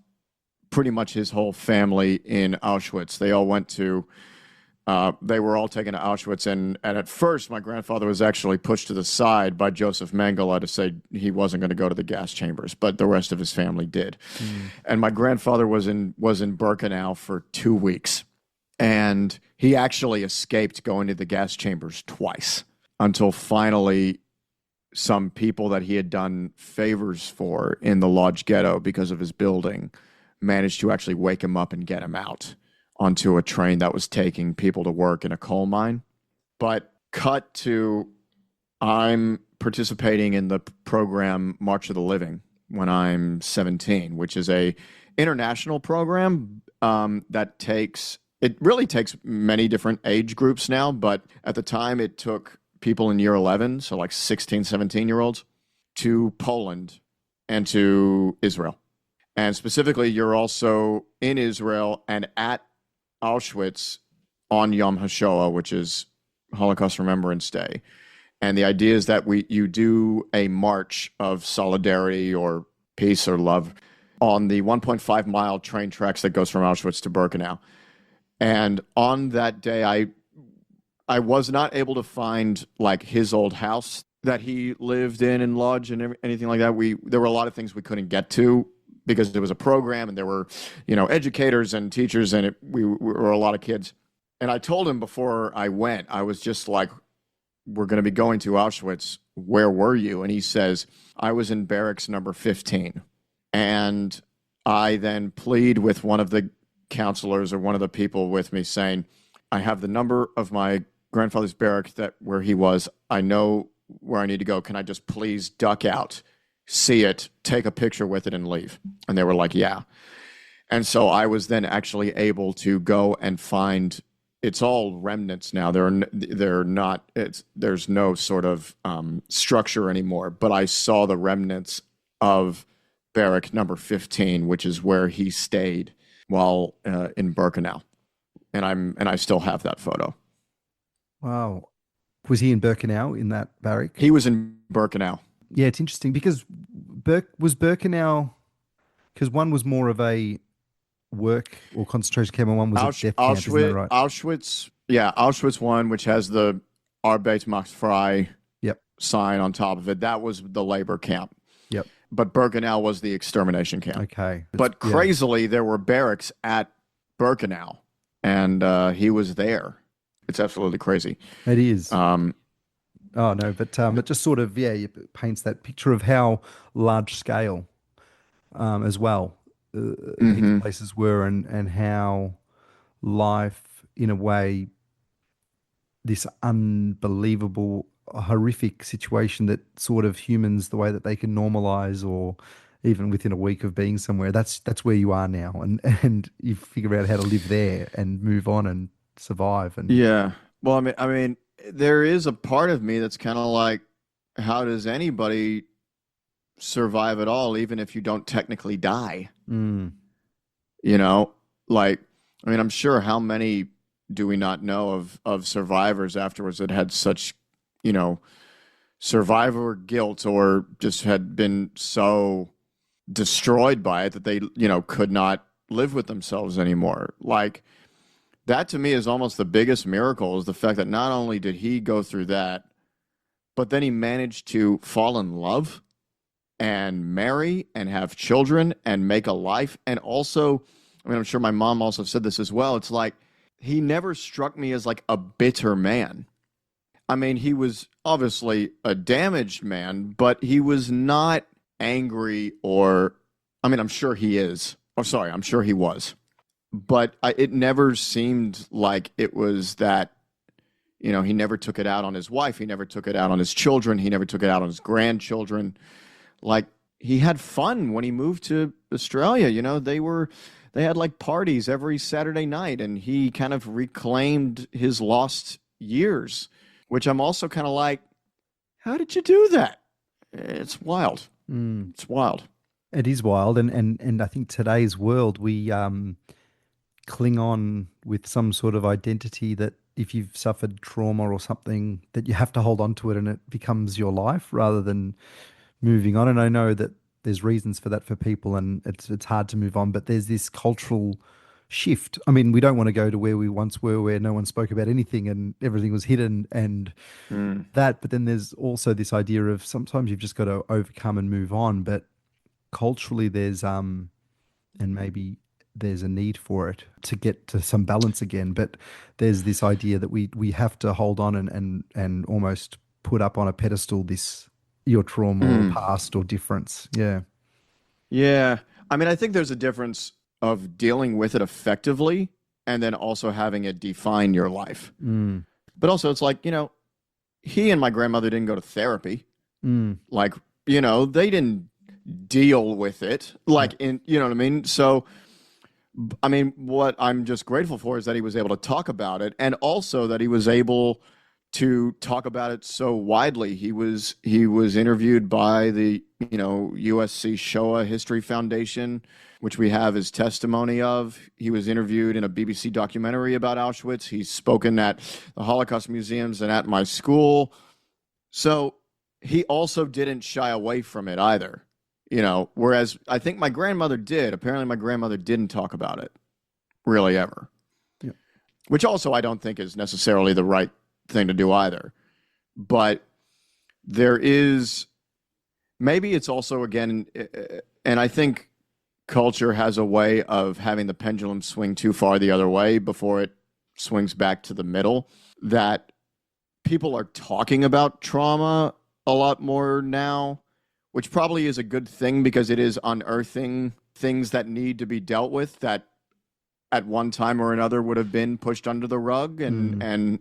[SPEAKER 2] pretty much his whole family in Auschwitz. They all went to. They were all taken to Auschwitz, and at first, my grandfather was actually pushed to the side by Joseph Mengele to say he wasn't going to go to the gas chambers, but the rest of his family did. And my grandfather was in Birkenau for 2 weeks, and he actually escaped going to the gas chambers twice until finally some people that he had done favors for in the Lodz ghetto because of his building managed to actually wake him up and get him out onto a train that was taking people to work in a coal mine. But cut to, I'm participating in the program March of the Living when I'm 17, which is a international program that takes it really takes many different age groups now, but at the time it took people in year 11, so like 16, 17-year-olds, to Poland and to Israel. And specifically, you're also in Israel and at Auschwitz on Yom HaShoah, which is Holocaust Remembrance Day. And the idea is that you do a march of solidarity or peace or love on the 1.5-mile train tracks that goes from Auschwitz to Birkenau. And on that day, I was not able to find like his old house that he lived in and lodge and anything like that. There were a lot of things we couldn't get to because there was a program and there were, educators and teachers and we were a lot of kids. And I told him before I went, I was just like, we're going to be going to Auschwitz. Where were you? And he says, I was in barracks number 15. And I then plead with one of the counselors or one of the people with me saying, I have the number of my grandfather's barrack where he was. I know where I need to go. Can I just please duck out, see it, take a picture with it and leave? And they were like, yeah. And so I was then actually able to go and find, it's all remnants now. They're not, there's no sort of structure anymore, but I saw the remnants of barrack number 15, which is where he stayed while in Birkenau. And I still have that photo.
[SPEAKER 1] Wow. Was he in Birkenau in that barrack?
[SPEAKER 2] He was in Birkenau.
[SPEAKER 1] Yeah, it's interesting because Birkenau, because one was more of a work or concentration camp and one was a death camp, isn't that right?
[SPEAKER 2] Auschwitz one, which has the Arbeit macht frei sign on top of it. That was the labor camp.
[SPEAKER 1] Yep.
[SPEAKER 2] But Birkenau was the extermination camp.
[SPEAKER 1] Okay.
[SPEAKER 2] But crazily, there were barracks at Birkenau, and he was there. It's absolutely crazy.
[SPEAKER 1] It is. It just sort of, it paints that picture of how large scale as well these places were and how life, in a way, this unbelievable, horrific situation that sort of humans, the way that they can normalize or even within a week of being somewhere, that's where you are now. And you figure out how to live there and move on and survive. And
[SPEAKER 2] yeah. Well, I mean, there is a part of me that's kind of like, how does anybody survive at all, even if you don't technically die? I'm sure how many do we not know of survivors afterwards that had such, survivor guilt or just had been so destroyed by it that they, could not live with themselves anymore. Like, that to me is almost the biggest miracle, is the fact that not only did he go through that, but then he managed to fall in love and marry and have children and make a life. And also, I'm sure my mom also said this as well. It's like, he never struck me as like a bitter man. I mean, he was obviously a damaged man, but he was not angry I'm sure he is. I'm sure he was. But it never seemed like it was that, he never took it out on his wife. He never took it out on his children. He never took it out on his grandchildren. Like, he had fun when he moved to Australia. They had like parties every Saturday night, and he kind of reclaimed his lost years, which I'm also kind of like, how did you do that? It's wild. It's wild.
[SPEAKER 1] It is wild. And I think today's world, we cling on with some sort of identity that if you've suffered trauma or something, that you have to hold on to it and it becomes your life rather than moving on. And I know that there's reasons for that for people and it's hard to move on, but there's this cultural shift. I mean, we don't want to go to where we once were, where no one spoke about anything and everything was hidden and that, but then there's also this idea of sometimes you've just got to overcome and move on. But culturally there's, and maybe there's a need for it to get to some balance again. But there's this idea that we have to hold on and almost put up on a pedestal your trauma or past or difference. Yeah.
[SPEAKER 2] Yeah. I mean, I think there's a difference of dealing with it effectively and then also having it define your life. But also it's like, he and my grandmother didn't go to therapy. Like, they didn't deal with it. Like, you know what I mean? So I mean, what I'm just grateful for is that he was able to talk about it, and also that he was able to talk about it so widely. He was interviewed by the USC Shoah History Foundation, which we have his testimony of. He was interviewed in a BBC documentary about Auschwitz. He's spoken at the Holocaust museums and at my school. So he also didn't shy away from it either. Whereas I think my grandmother did. Apparently, my grandmother didn't talk about it really ever,
[SPEAKER 1] Yeah.
[SPEAKER 2] which also I don't think is necessarily the right thing to do either. But there is, maybe it's also, again, and I think culture has a way of having the pendulum swing too far the other way before it swings back to the middle, that people are talking about trauma a lot more now, which probably is a good thing because it is unearthing things that need to be dealt with that at one time or another would have been pushed under the rug and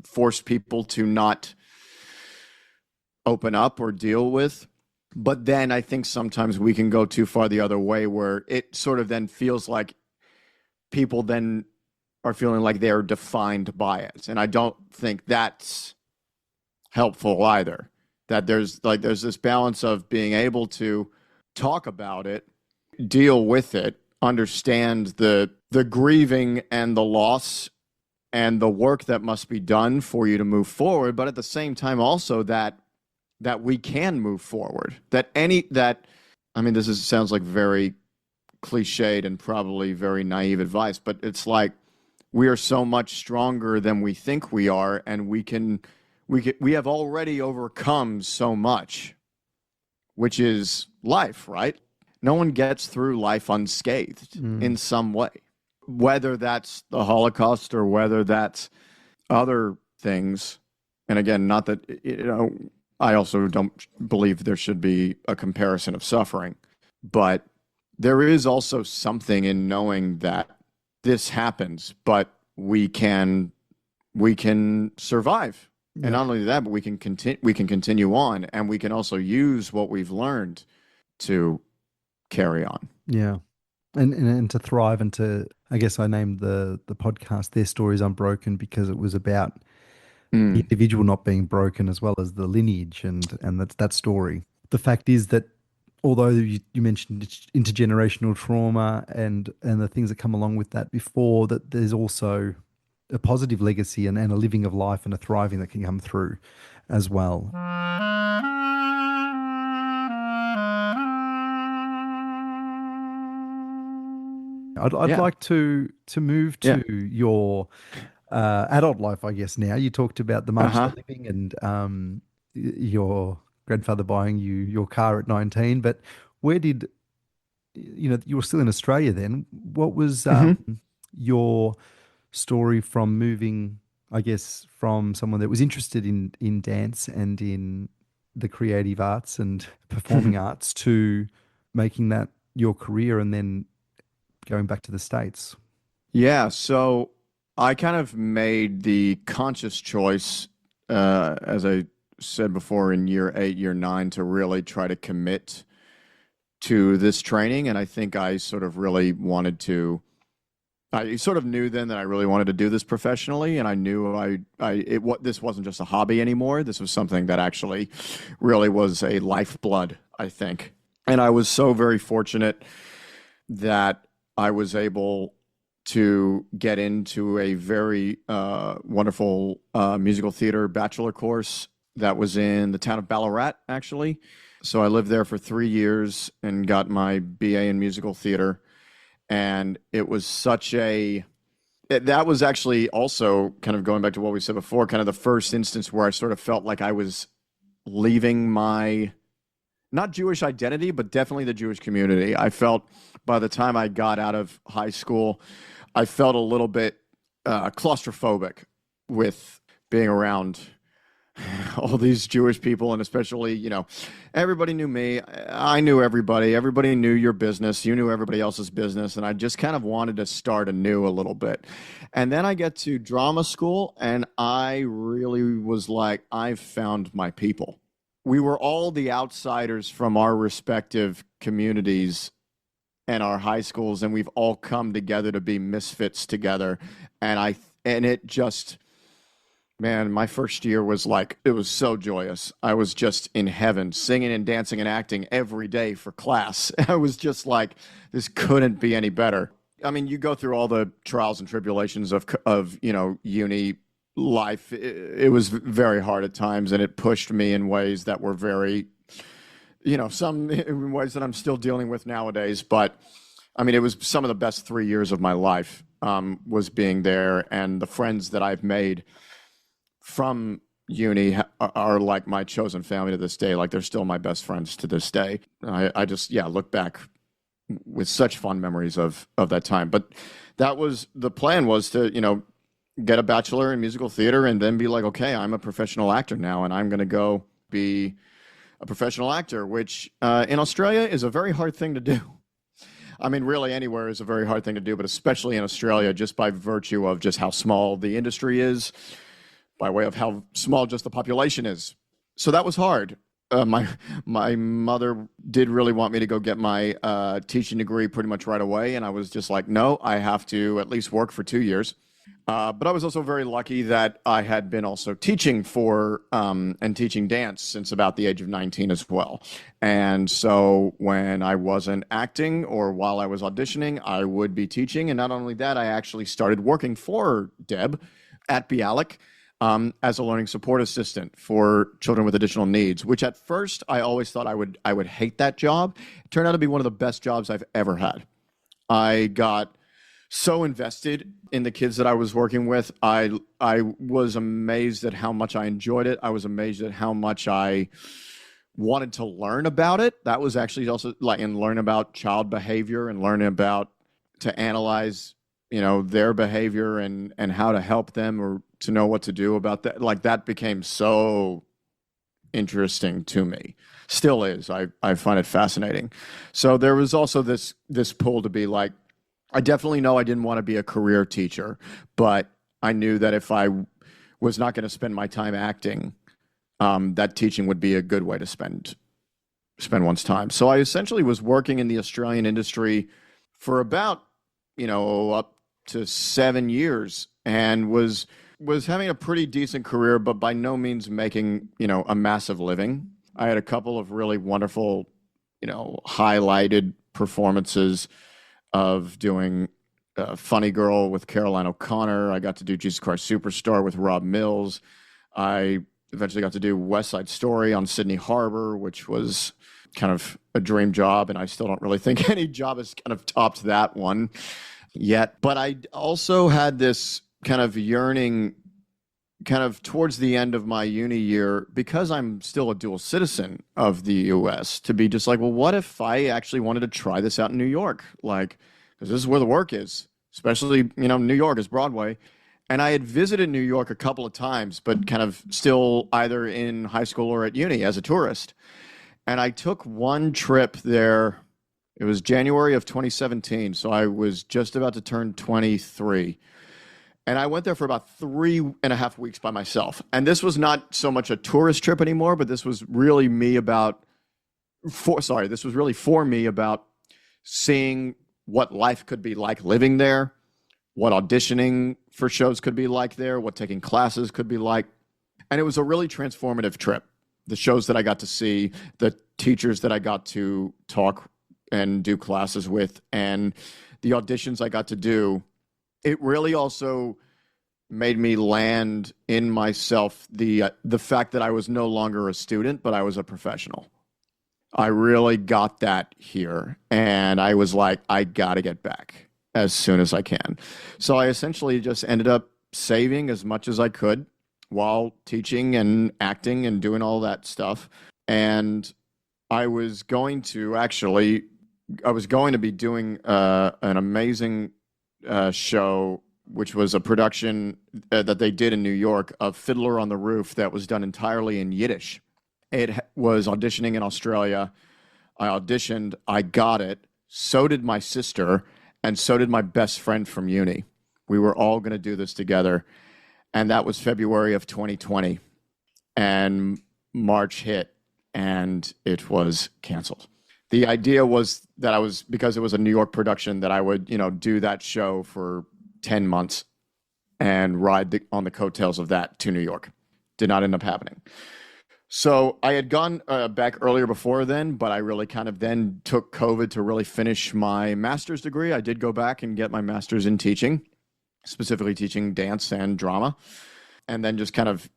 [SPEAKER 2] forced people to not open up or deal with. But then I think sometimes we can go too far the other way, where it sort of then feels like people then are feeling like they're defined by it. And I don't think that's helpful either. That there's this balance of being able to talk about it, deal with it, understand the grieving and the loss and the work that must be done for you to move forward, but at the same time also that we can move forward. Sounds like very cliched and probably very naive advice, but it's like we are so much stronger than we think we are, and we have already overcome so much, which is life, right? No one gets through life unscathed in some way, whether that's the Holocaust or whether that's other things. And again, not that, I also don't believe there should be a comparison of suffering, but there is also something in knowing that this happens, but we can survive. Yeah. And not only that, but we can continue on, and we can also use what we've learned to carry on.
[SPEAKER 1] Yeah. And to thrive, and to, I guess I named the podcast Their Stories Unbroken because it was about the individual not being broken as well as the lineage and that story. The fact is that although you mentioned intergenerational trauma and the things that come along with that before, that there's also a positive legacy and a living of life and a thriving that can come through as well. I'd like to move to your adult life, I guess. Now you talked about the marginal living and your grandfather buying you your car at 19, but where did you were still in Australia then? What was your story from moving, I guess, from someone that was interested in dance and in the creative arts and performing arts to making that your career and then going back to the States?
[SPEAKER 2] Yeah, so I kind of made the conscious choice, as I said before, in year 8, year 9, to really try to commit to this training. And I think I sort of really wanted to, I sort of knew then that I really wanted to do this professionally. And I knew this wasn't just a hobby anymore. This was something that actually really was a lifeblood, I think. And I was so very fortunate that I was able to get into a very wonderful musical theater bachelor course that was in the town of Ballarat, actually. So I lived there for 3 years and got my BA in musical theater. And it was that was actually also kind of going back to what we said before, kind of the first instance where I sort of felt like I was leaving my, not Jewish identity, but definitely the Jewish community. I felt by the time I got out of high school, I felt a little bit claustrophobic with being around all these Jewish people, and especially, everybody knew me. I knew everybody. Everybody knew your business. You knew everybody else's business, and I just kind of wanted to start anew a little bit. And then I get to drama school, and I really was like, I've found my people. We were all the outsiders from our respective communities and our high schools, and we've all come together to be misfits together. And it just, man, my first year was like, it was so joyous. I was just in heaven, singing and dancing and acting every day for class. I was just like, this couldn't be any better. I mean, you go through all the trials and tribulations of uni life. It was very hard at times, and it pushed me in ways that were very, some in ways that I'm still dealing with nowadays. But I mean, it was some of the best 3 years of my life, was being there, and the friends that I've made from uni are like my chosen family to this day. Like, they're still my best friends to this day. I just, look back with such fond memories of that time. But the plan was to, get a bachelor in musical theater and then be like, okay, I'm a professional actor now, and I'm going to go be a professional actor, which in Australia is a very hard thing to do. I mean, really anywhere is a very hard thing to do, but especially in Australia, just by virtue of just how small the industry is, by way of how small just the population is. So that was hard. My mother did really want me to go get my teaching degree pretty much right away, and I was just like, no, I have to at least work for 2 years. But I was also very lucky that I had been also teaching and teaching dance since about the age of 19 as well. And so when I wasn't acting or while I was auditioning, I would be teaching. And not only that, I actually started working for Deb at Bialik as a learning support assistant for children with additional needs, which at first I always thought I would hate that job. It turned out to be one of the best jobs I've ever had. I got so invested in the kids that I was working with. I was amazed at how much I enjoyed it. I was amazed at how much I wanted to learn about it. That was actually also learn about child behavior and learn about to analyze, their behavior and how to help them or to know what to do about that. Like, that became so interesting to me. Still is. I find it fascinating. So there was also this pull to be like, I definitely know I didn't want to be a career teacher, but I knew that if I was not going to spend my time acting, that teaching would be a good way to spend one's time. So I essentially was working in the Australian industry for about, up to 7 years, and was having a pretty decent career, but by no means making, a massive living. I had a couple of really wonderful, highlighted performances of doing Funny Girl with Caroline O'Connor. I got to do Jesus Christ Superstar with Rob Mills. I eventually got to do West Side Story on Sydney Harbor, which was kind of a dream job, and I still don't really think any job has kind of topped that one yet. But I also had this kind of yearning kind of towards the end of my uni year, because I'm still a dual citizen of the US, to be just like, well, what if I actually wanted to try this out in New York? Like, because this is where the work is, especially, New York is Broadway. And I had visited New York a couple of times, but kind of still either in high school or at uni as a tourist. And I took one trip there. It was January of 2017. So I was just about to turn 23. And I went there for about 3.5 weeks by myself. And this was not so much a tourist trip anymore, but this was really for me about seeing what life could be like living there, what auditioning for shows could be like there, what taking classes could be like. And it was a really transformative trip. The shows that I got to see, the teachers that I got to talk and do classes with, and the auditions I got to do. It really also made me land in myself the fact that I was no longer a student, but I was a professional. I really got that here, and I was like, I got to get back as soon as I can. So I essentially just ended up saving as much as I could while teaching and acting and doing all that stuff. And I was going to be doing an amazing show, which was a production that they did in New York of Fiddler on the Roof that was done entirely in Yiddish. It was auditioning in Australia. I auditioned, I got it, so did my sister, and so did my best friend from uni. We were all going to do this together, and that was February of 2020. And March hit, and it was canceled. The idea was that because it was a New York production, that I would, do that show for 10 months and ride on the coattails of that to New York. Did not end up happening. So I had gone back earlier before then, but I really kind of then took COVID to really finish my master's degree. I did go back and get my master's in teaching, specifically teaching dance and drama, and then just kind of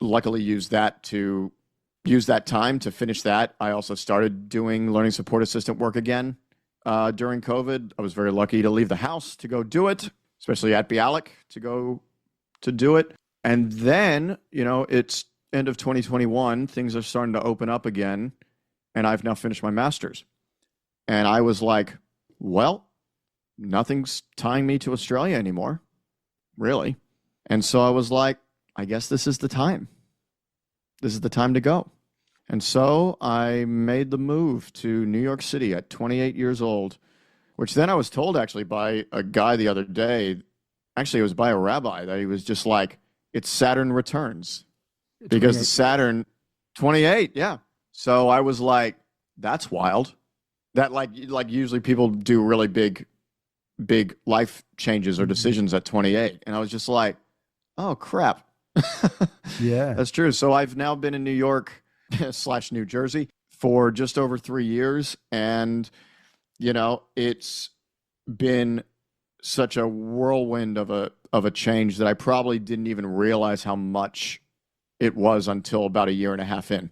[SPEAKER 2] luckily use that time to finish that. I also started doing learning support assistant work again during COVID. I was very lucky to leave the house to go do it, especially at Bialik to go to do it. And then, it's end of 2021, things are starting to open up again, and I've now finished my master's. And I was like, well, nothing's tying me to Australia anymore, really. And so I was like, I guess this is the time. This is the time to go. And so I made the move to New York City at 28 years old, which then I was told actually by a guy the other day, actually it was by a rabbi, that he was just like, it's Saturn returns. Because the Saturn, 28, yeah. So I was like, that's wild. That like usually people do really big life changes or decisions at 28. And I was just like, oh, crap.
[SPEAKER 1] Yeah.
[SPEAKER 2] That's true. So I've now been in New York / New Jersey for just over 3 years. And, it's been such a whirlwind of a change that I probably didn't even realize how much it was until about a year and a half in.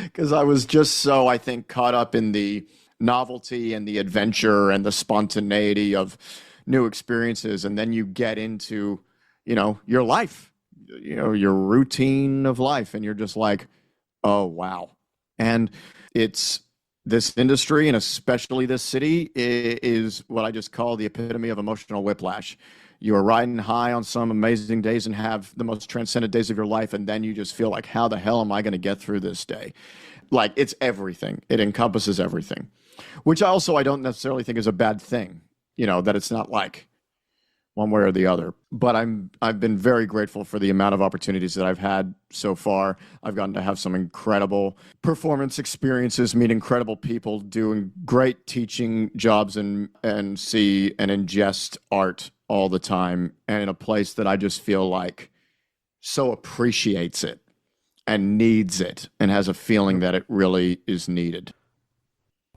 [SPEAKER 2] Because I was just so, I think, caught up in the novelty and the adventure and the spontaneity of new experiences. And then you get into, your life, your routine of life. And you're just like, oh, wow. And it's this industry, and especially this city, is what I just call the epitome of emotional whiplash. You are riding high on some amazing days and have the most transcendent days of your life, and then you just feel like, how the hell am I going to get through this day? Like, it's everything. It encompasses everything, which I don't necessarily think is a bad thing, that it's not like one way or the other. But I've been very grateful for the amount of opportunities that I've had so far. I've gotten to have some incredible performance experiences, meet incredible people, doing great teaching jobs, and see and ingest art all the time, and in a place that I just feel like so appreciates it and needs it and has a feeling that it really is needed.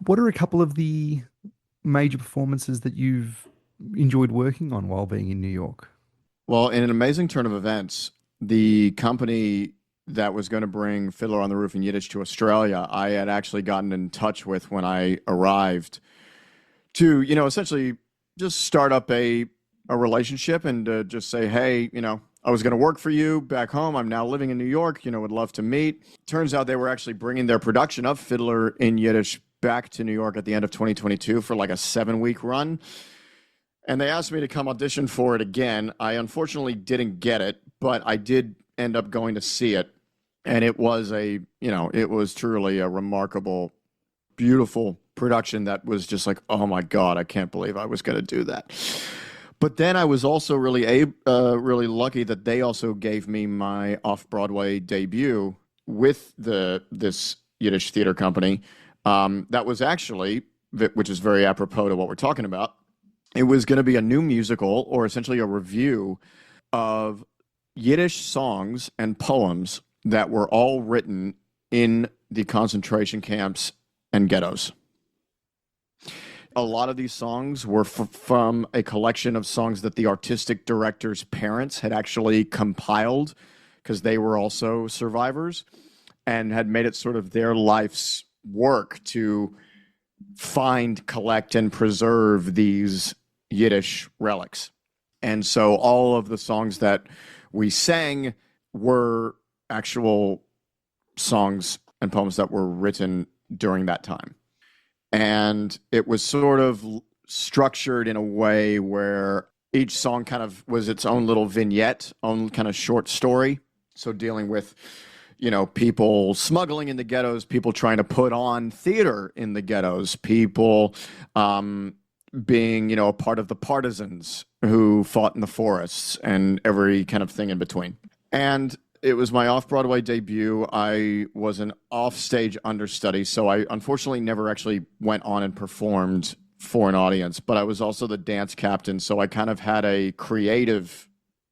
[SPEAKER 1] What are a couple of the major performances that you've enjoyed working on while being in New York?
[SPEAKER 2] Well, in an amazing turn of events, the company that was going to bring Fiddler on the Roof in Yiddish to Australia, I had actually gotten in touch with when I arrived to, essentially just start up a relationship and just say, hey, I was going to work for you back home. I'm now living in New York, would love to meet. Turns out they were actually bringing their production of Fiddler in Yiddish back to New York at the end of 2022 for like a 7-week run. And they asked me to come audition for it again. I unfortunately didn't get it, but I did end up going to see it. And it was it was truly a remarkable, beautiful production that was just like, oh my God, I can't believe I was going to do that. But then I was also really lucky that they also gave me my off-Broadway debut with this Yiddish theater company. That was actually, which is very apropos to what we're talking about, it was going to be a new musical, or essentially a review of Yiddish songs and poems that were all written in the concentration camps and ghettos. A lot of these songs were from a collection of songs that the artistic director's parents had actually compiled, because they were also survivors and had made it sort of their life's work to find, collect, and preserve these Yiddish relics. And so all of the songs that we sang were actual songs and poems that were written during that time. And it was sort of structured in a way where each song kind of was its own little vignette, own kind of short story. So dealing with, people smuggling in the ghettos, people trying to put on theater in the ghettos, people being, a part of the partisans who fought in the forests, and every kind of thing in between. And It was my off-Broadway debut. I was an off-stage understudy, so I unfortunately never actually went on and performed for an audience, but I was also the dance captain, so I kind of had a creative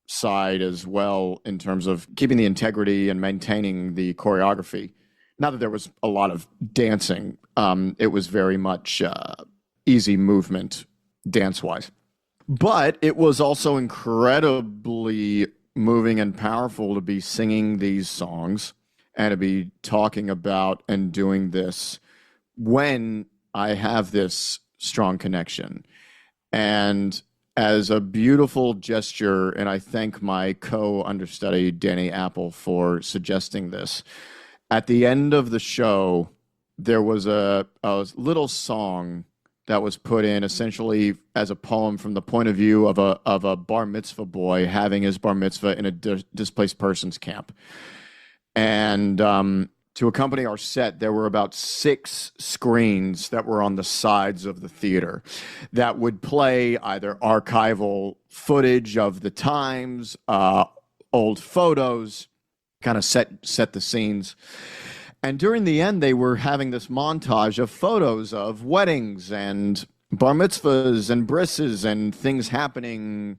[SPEAKER 2] side as well in terms of keeping the integrity and maintaining the choreography. Not that there was a lot of dancing. It was very much easy movement dance-wise. But it was also incredibly moving and powerful to be singing these songs and to be talking about and doing this when I have this strong connection. And as a beautiful gesture, and I thank my co-understudy, Danny Apple, for suggesting this, at the end of the show, there was a little song that was put in essentially as a poem from the point of view of a bar mitzvah boy having his bar mitzvah in a displaced persons camp. And to accompany our set, there were about 6 screens that were on the sides of the theater that would play either archival footage of the times, old photos, kind of set the scenes. And during the end, they were having this montage of photos of weddings and bar mitzvahs and brisses and things happening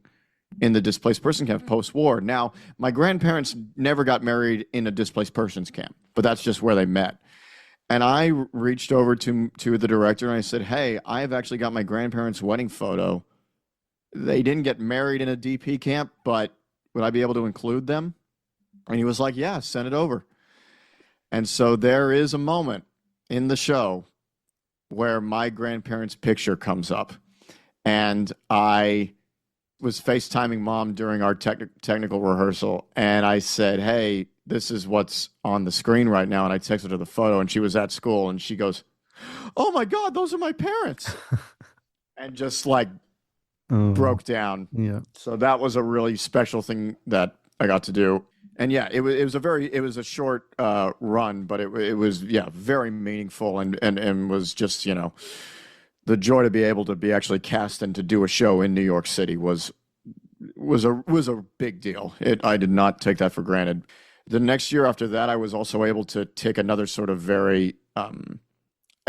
[SPEAKER 2] in the displaced person camp post-war. Now, my grandparents never got married in a displaced persons camp, but that's just where they met. And I reached over to the director and I said, hey, I've actually got my grandparents' wedding photo. They didn't get married in a DP camp, but would I be able to include them? And he was like, yeah, send it over. And so there is a moment in the show where my grandparents' picture comes up. And I was FaceTiming Mom during our technical rehearsal. And I said, hey, this is what's on the screen right now. And I texted her the photo, and she was at school. And she goes, oh, my God, those are my parents. And just like broke down.
[SPEAKER 1] Yeah.
[SPEAKER 2] So that was a really special thing that I got to do. And yeah, it was a short run, but it was very meaningful and was just, the joy to be able to be actually cast and to do a show in New York City was a big deal. I did not take that for granted. The next year after that, I was also able to take another sort of very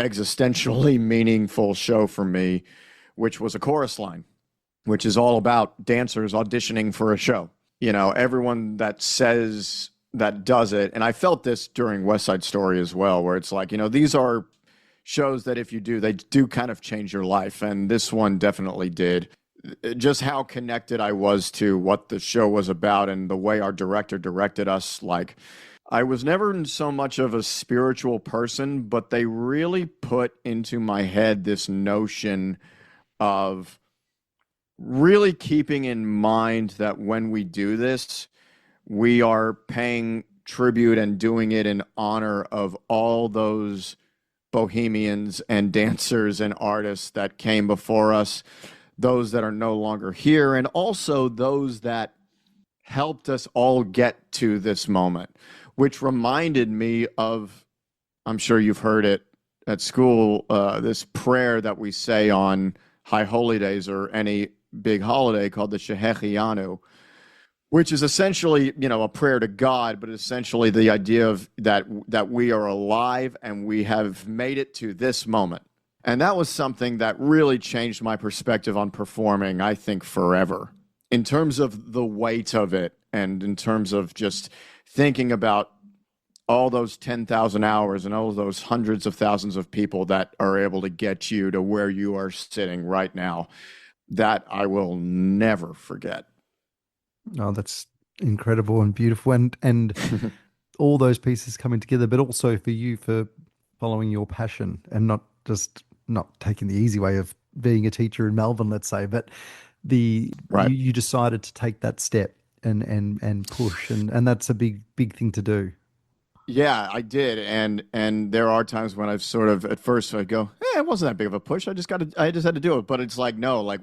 [SPEAKER 2] existentially meaningful show for me, which was a chorus line, which is all about dancers auditioning for a show. Everyone that says that does it, and I felt this during West Side Story as well, where it's like, these are shows that if you do, they do kind of change your life, and this one definitely did. Just how connected I was to what the show was about and the way our director directed us. Like, I was never so much of a spiritual person, but they really put into my head this notion of really keeping in mind that when we do this, we are paying tribute and doing it in honor of all those bohemians and dancers and artists that came before us, those that are no longer here, and also those that helped us all get to this moment, which reminded me of, I'm sure you've heard it at school, this prayer that we say on High Holy Days or any big holiday called the Shehechianu, which is essentially, a prayer to God, but essentially the idea of that we are alive and we have made it to this moment. And that was something that really changed my perspective on performing, I think, forever, in terms of the weight of it and in terms of just thinking about all those 10,000 hours and all those hundreds of thousands of people that are able to get you to where you are sitting right now. That I will never forget.
[SPEAKER 1] Oh, that's incredible and beautiful, and all those pieces coming together, but also for you for following your passion and not taking the easy way of being a teacher in Melbourne, let's say, but you decided to take that step and push, and that's a big thing to do.
[SPEAKER 2] Yeah, I did, and there are times when I've sort of at first I go, it wasn't that big of a push. I just had to do it, but it's like no, like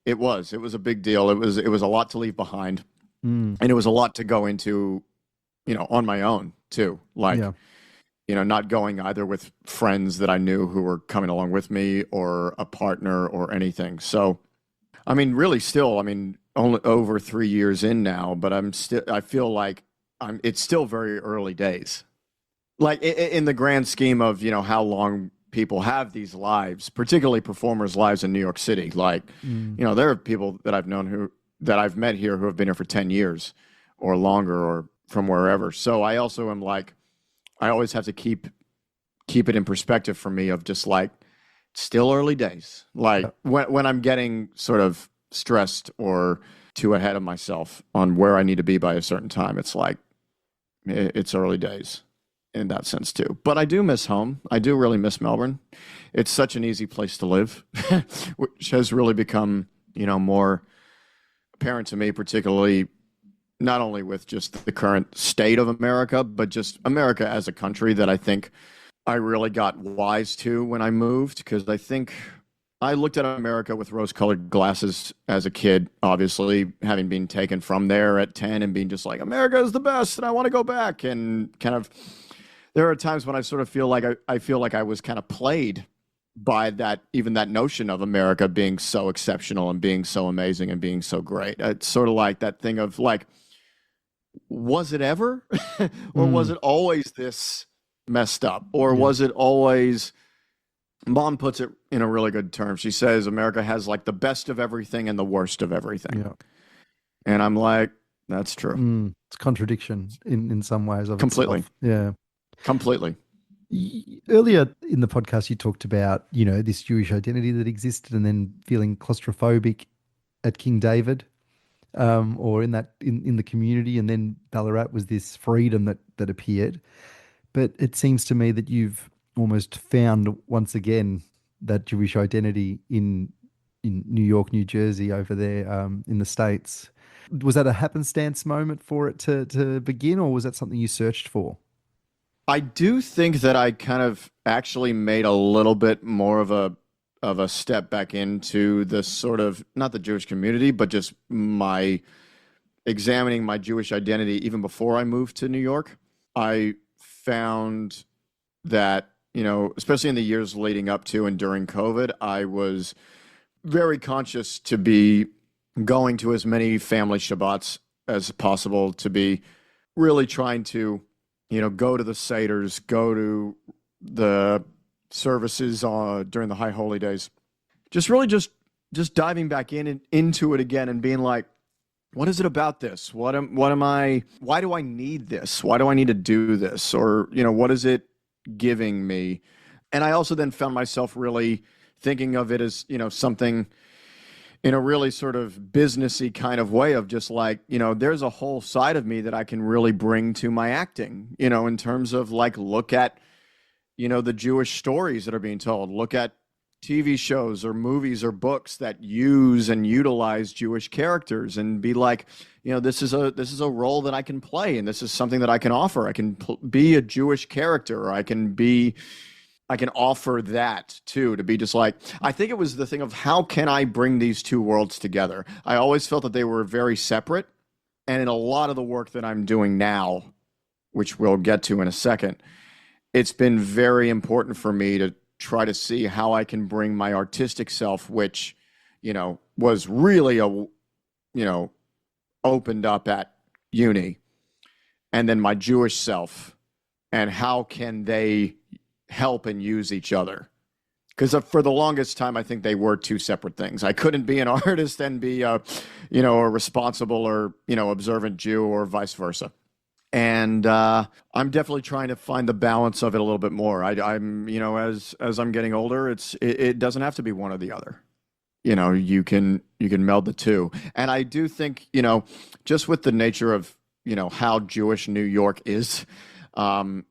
[SPEAKER 2] it was a big deal. It was a lot to leave behind, and it was a lot to go into, on my own too. Like, not going either with friends that I knew who were coming along with me or a partner or anything. So, I mean, really, still, only over 3 years in now, but I feel like it's still very early days. Like in the grand scheme of, how long people have these lives, particularly performers' lives in New York City. Like, there are people that I've known that I've met here who have been here for 10 years or longer or from wherever. So I also am like, I always have to keep it in perspective for me of just like, still early days. Like when I'm getting sort of stressed or too ahead of myself on where I need to be by a certain time, it's like, it's early days in that sense too. But I do miss home. I do really miss Melbourne. It's such an easy place to live, which has really become, more apparent to me, particularly not only with just the current state of America, but just America as a country that I think I really got wise to when I moved, because I think I looked at America with rose-colored glasses as a kid, obviously, having been taken from there at 10 and being just like, America is the best and I want to go back. And kind of, there are times when I sort of feel like I feel like I was kind of played by that, even that notion of America being so exceptional and being so amazing and being so great. It's sort of like that thing of like, was it ever? Or was it always this messed up? Or was it always... Mom puts it in a really good term. She says America has like the best of everything and the worst of everything. Yeah. And I'm like, that's true.
[SPEAKER 1] It's contradiction in some ways of
[SPEAKER 2] completely.
[SPEAKER 1] Itself. Yeah.
[SPEAKER 2] Completely.
[SPEAKER 1] Earlier in the podcast, you talked about, this Jewish identity that existed and then feeling claustrophobic at King David, or in the community, and then Ballarat was this freedom that appeared. But it seems to me that you've almost found once again that Jewish identity in New York, New Jersey, over there in the States. Was that a happenstance moment for it to begin, or was that something you searched for?
[SPEAKER 2] I do think that I kind of actually made a little bit more of a step back into the sort of, not the Jewish community, but just examining my Jewish identity even before I moved to New York. I found that, especially in the years leading up to and during COVID, I was very conscious to be going to as many family Shabbats as possible, to be really trying to, go to the Seders, go to the services during the High Holy Days. Just really just diving back into it again and being like, what is it about this? Why do I need this? Why do I need to do this? Or, what is it giving me? And I also then found myself really thinking of it as, something in a really sort of businessy kind of way of just like, there's a whole side of me that I can really bring to my acting, in terms of like, look at, the Jewish stories that are being told, look at TV shows or movies or books that use and utilize Jewish characters, and be like, this is a role that I can play, and this is something that I can offer. I can be a Jewish character, or I can offer that too, to be just like, I think it was the thing of how can I bring these two worlds together? I always felt that they were very separate. And in a lot of the work that I'm doing now, which we'll get to in a second, it's been very important for me to try to see how I can bring my artistic self, which, was really opened up at uni, and then my Jewish self, and how can they help and use each other? Because for the longest time, I think they were two separate things. I couldn't be an artist and be a responsible or, observant Jew, or vice versa. And I'm definitely trying to find the balance of it a little bit more. I'm, as I'm getting older, it doesn't have to be one or the other. You can meld the two. And I do think, just with the nature of, how Jewish New York is, and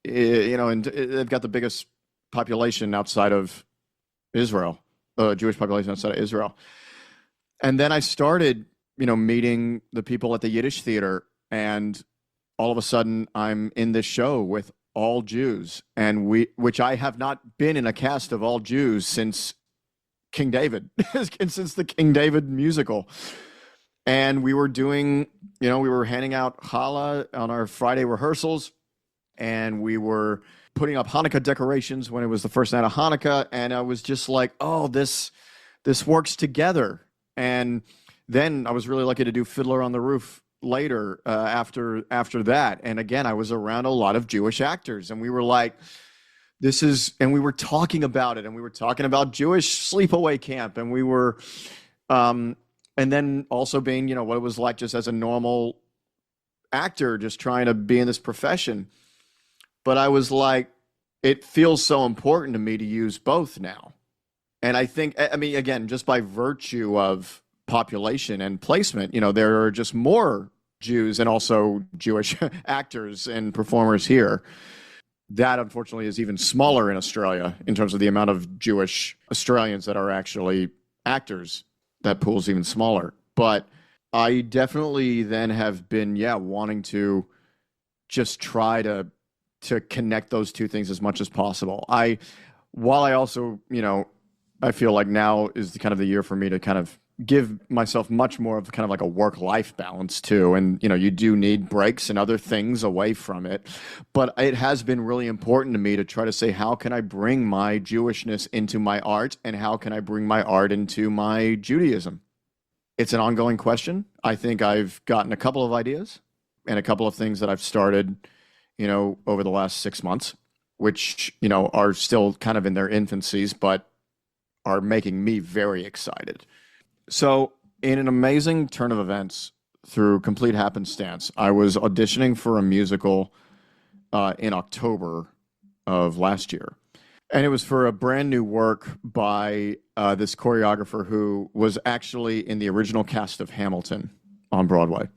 [SPEAKER 2] they've got the biggest population outside of Israel, Jewish population outside of Israel. And then I started, meeting the people at the Yiddish theater, and all of a sudden I'm in this show with all Jews, and which I have not been in a cast of all Jews since King David, and since the King David musical. And we were doing, we were handing out challah on our Friday rehearsals, and we were putting up Hanukkah decorations when it was the first night of Hanukkah. And I was just like, oh, this works together. And then I was really lucky to do Fiddler on the Roof later after that. And again, I was around a lot of Jewish actors, and we were like, and we were talking about it, and we were talking about Jewish sleepaway camp, and we were, and then also being, what it was like just as a normal actor, just trying to be in this profession. But I was like, it feels so important to me to use both now. And I think, again, just by virtue of population and placement, there are just more Jews and also Jewish actors and performers here. That, unfortunately, is even smaller in Australia in terms of the amount of Jewish Australians that are actually actors. That pool's even smaller. But I definitely then have been, wanting to just try to connect those two things as much as possible. While I also, I feel like now is the kind of the year for me to kind of give myself much more of kind of like a work-life balance too. And, you do need breaks and other things away from it. But it has been really important to me to try to say, how can I bring my Jewishness into my art, and how can I bring my art into my Judaism? It's an ongoing question. I think I've gotten a couple of ideas and a couple of things that I've started, over the last 6 months, which, are still kind of in their infancies, but are making me very excited. So in an amazing turn of events, through complete happenstance, I was auditioning for a musical in October of last year. And it was for a brand new work by this choreographer who was actually in the original cast of Hamilton on Broadway.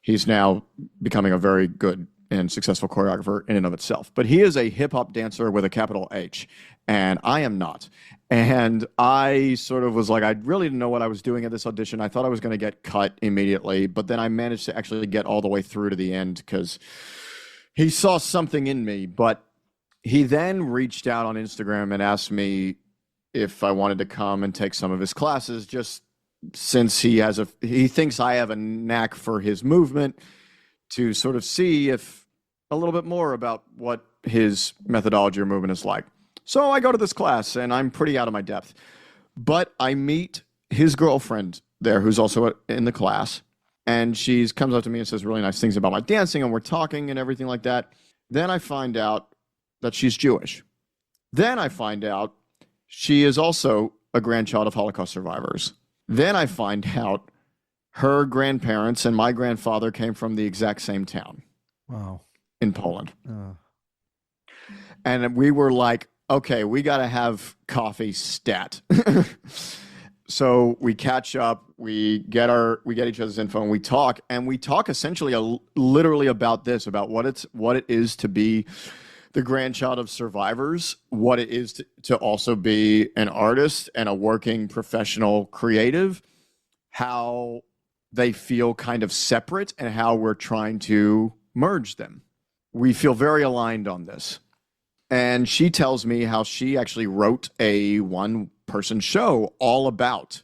[SPEAKER 2] He's now becoming a very good and successful choreographer in and of itself. But he is a hip-hop dancer with a capital H, and I am not. And I sort of was like, I really didn't know what I was doing at this audition. I thought I was going to get cut immediately, but then I managed to actually get all the way through to the end because he saw something in me. But he then reached out on Instagram and asked me if I wanted to come and take some of his classes, just since he thinks I have a knack for his movement, to sort of see if a little bit more about what his methodology or movement is like. So I go to this class, and I'm pretty out of my depth. But I meet his girlfriend there, who's also in the class, and she comes up to me and says really nice things about my dancing, and we're talking and everything like that. Then I find out that she's Jewish. Then I find out she is also a grandchild of Holocaust survivors. Then I find out her grandparents and my grandfather came from the exact same town.
[SPEAKER 1] Wow.
[SPEAKER 2] In Poland. And we were like, okay, we got to have coffee stat. So we catch up, we get each other's info, and we talk essentially literally about this, about what it is to be the grandchild of survivors, what it is to also be an artist and a working professional creative, how they feel kind of separate, and how we're trying to merge them. We feel very aligned on this. And she tells me how she actually wrote a one-person show all about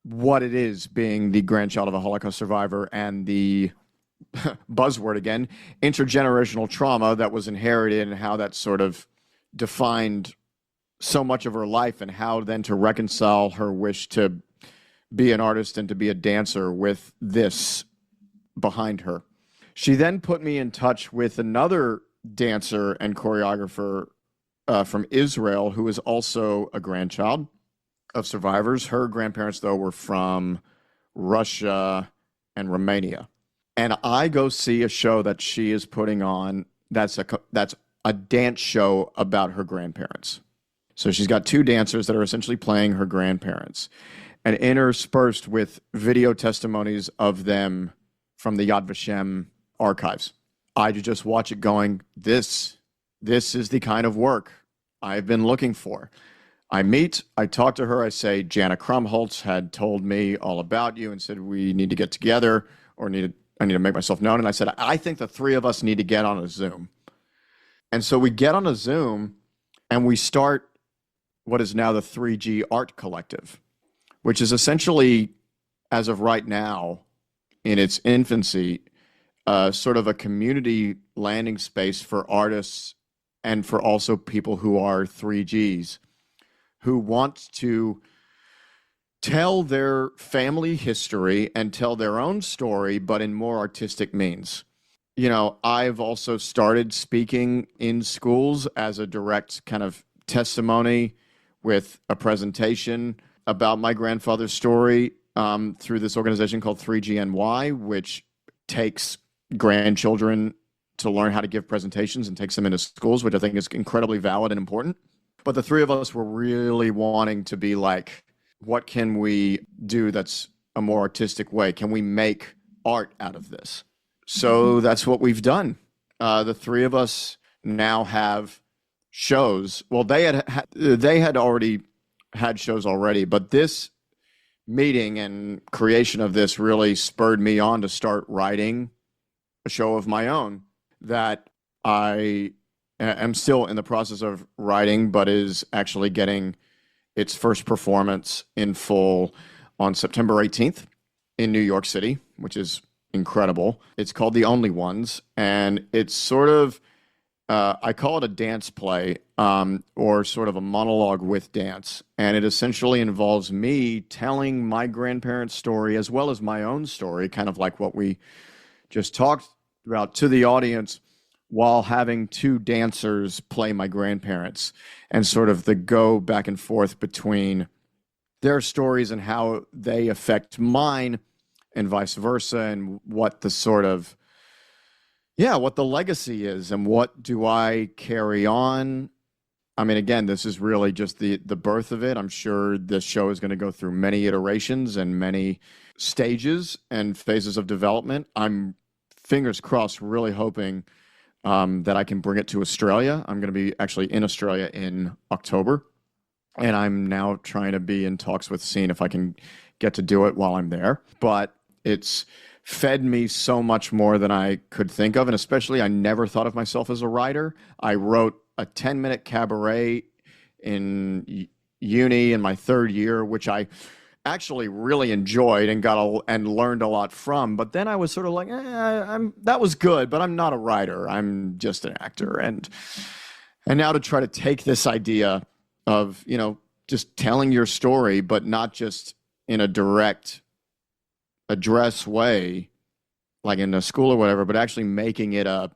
[SPEAKER 2] what it is being the grandchild of a Holocaust survivor, and the buzzword again, intergenerational trauma that was inherited, and how that sort of defined so much of her life, and how then to reconcile her wish to be an artist and to be a dancer with this behind her. She then put me in touch with another dancer and choreographer from Israel, who is also a grandchild of survivors. Her grandparents, though, were from Russia and Romania. And I go see a show that she is putting on that's a dance show about her grandparents. So she's got two dancers that are essentially playing her grandparents, and interspersed with video testimonies of them from the Yad Vashem archives. I just watch it going, this is the kind of work I've been looking for. I talk to her, I say, Jana Krumholtz had told me all about you and said we need to get together, or I need to make myself known. And I said, I think the three of us need to get on a Zoom. And so we get on a Zoom, and we start what is now the 3G Art Collective, which is essentially, as of right now, in its infancy, sort of a community landing space for artists and for also people who are 3Gs, who want to tell their family history and tell their own story, but in more artistic means. I've also started speaking in schools as a direct kind of testimony with a presentation about my grandfather's story through this organization called 3GNY, which takes grandchildren to learn how to give presentations and takes them into schools, which I think is incredibly valid and important. But the three of us were really wanting to be like, what can we do that's a more artistic way? Can we make art out of this? So that's what we've done. The three of us now have shows. Well, they had already had shows already, but this meeting and creation of this really spurred me on to start writing a show of my own that I am still in the process of writing, but is actually getting its first performance in full on September 18th in New York City, which is incredible. It's called The Only Ones, and it's sort of, I call it a dance play, or sort of a monologue with dance. And it essentially involves me telling my grandparents' story as well as my own story, kind of like what we just talked about, to the audience, while having two dancers play my grandparents, and sort of the go back and forth between their stories and how they affect mine and vice versa, and what the sort of, what the legacy is and what do I carry on. I mean, again, this is really just the birth of it. I'm sure this show is going to go through many iterations and many stages and phases of development. I'm, fingers crossed, really hoping that I can bring it to Australia. I'm going to be actually in Australia in October, and I'm now trying to be in talks with seeing if I can get to do it while I'm there. But it's fed me so much more than I could think of, and especially I never thought of myself as a writer. I wrote a 10-minute cabaret in uni in my third year, which I actually really enjoyed and learned a lot from. But then I was sort of like, that was good, but I'm not a writer. I'm just an actor. And now to try to take this idea of, just telling your story, but not just in a direct address way, like in a school or whatever, but actually making it a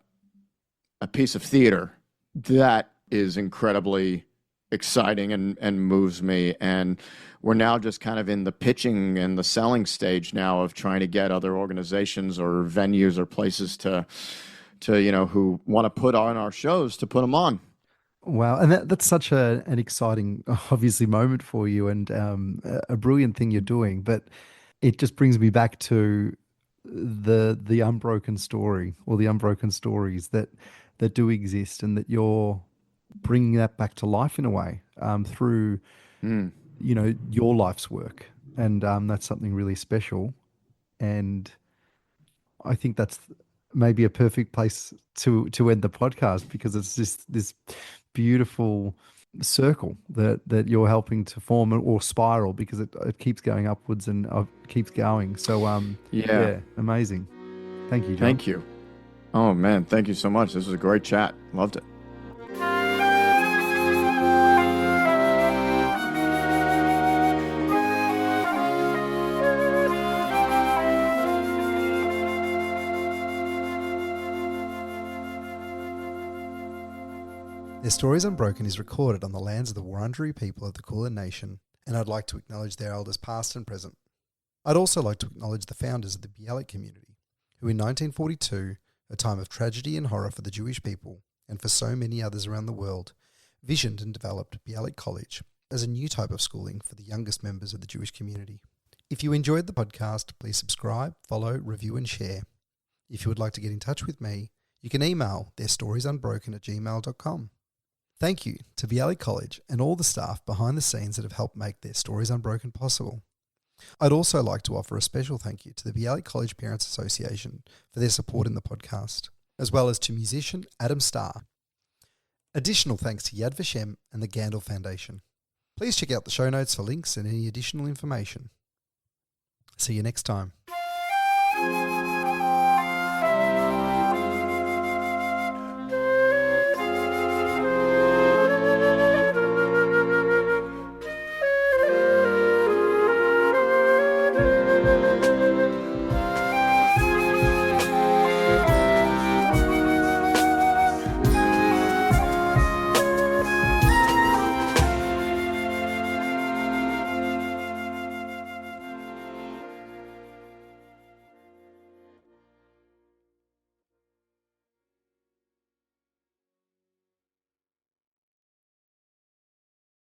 [SPEAKER 2] piece of theater, that is incredibly exciting and moves me. And we're now just kind of in the pitching and the selling stage now of trying to get other organizations or venues or places to who want to put on our shows to put them on.
[SPEAKER 1] Wow, and that's such an exciting, obviously, moment for you, and a brilliant thing you're doing. But it just brings me back to the unbroken story, or the unbroken stories that do exist, and that you're bringing that back to life in a way through your life's work, and that's something really special. And I think that's maybe a perfect place to end the podcast, because it's just this beautiful circle that you're helping to form, or spiral, because it keeps going upwards and keeps going. So amazing. Thank you, John.
[SPEAKER 2] Thank you. Oh man, thank you so much. This was a great chat. Loved it.
[SPEAKER 1] Their Stories Unbroken is recorded on the lands of the Wurundjeri people of the Kulin Nation, and I'd like to acknowledge their elders past and present. I'd also like to acknowledge the founders of the Bialik community, who in 1942, a time of tragedy and horror for the Jewish people, and for so many others around the world, visioned and developed Bialik College as a new type of schooling for the youngest members of the Jewish community. If you enjoyed the podcast, please subscribe, follow, review and share. If you would like to get in touch with me, you can email theirstoriesunbroken@gmail.com. Thank you to Bialik College and all the staff behind the scenes that have helped make Their Stories Unbroken possible. I'd also like to offer a special thank you to the Bialik College Parents Association for their support in the podcast, as well as to musician Adam Starr. Additional thanks to Yad Vashem and the Gandel Foundation. Please check out the show notes for links and any additional information. See you next time.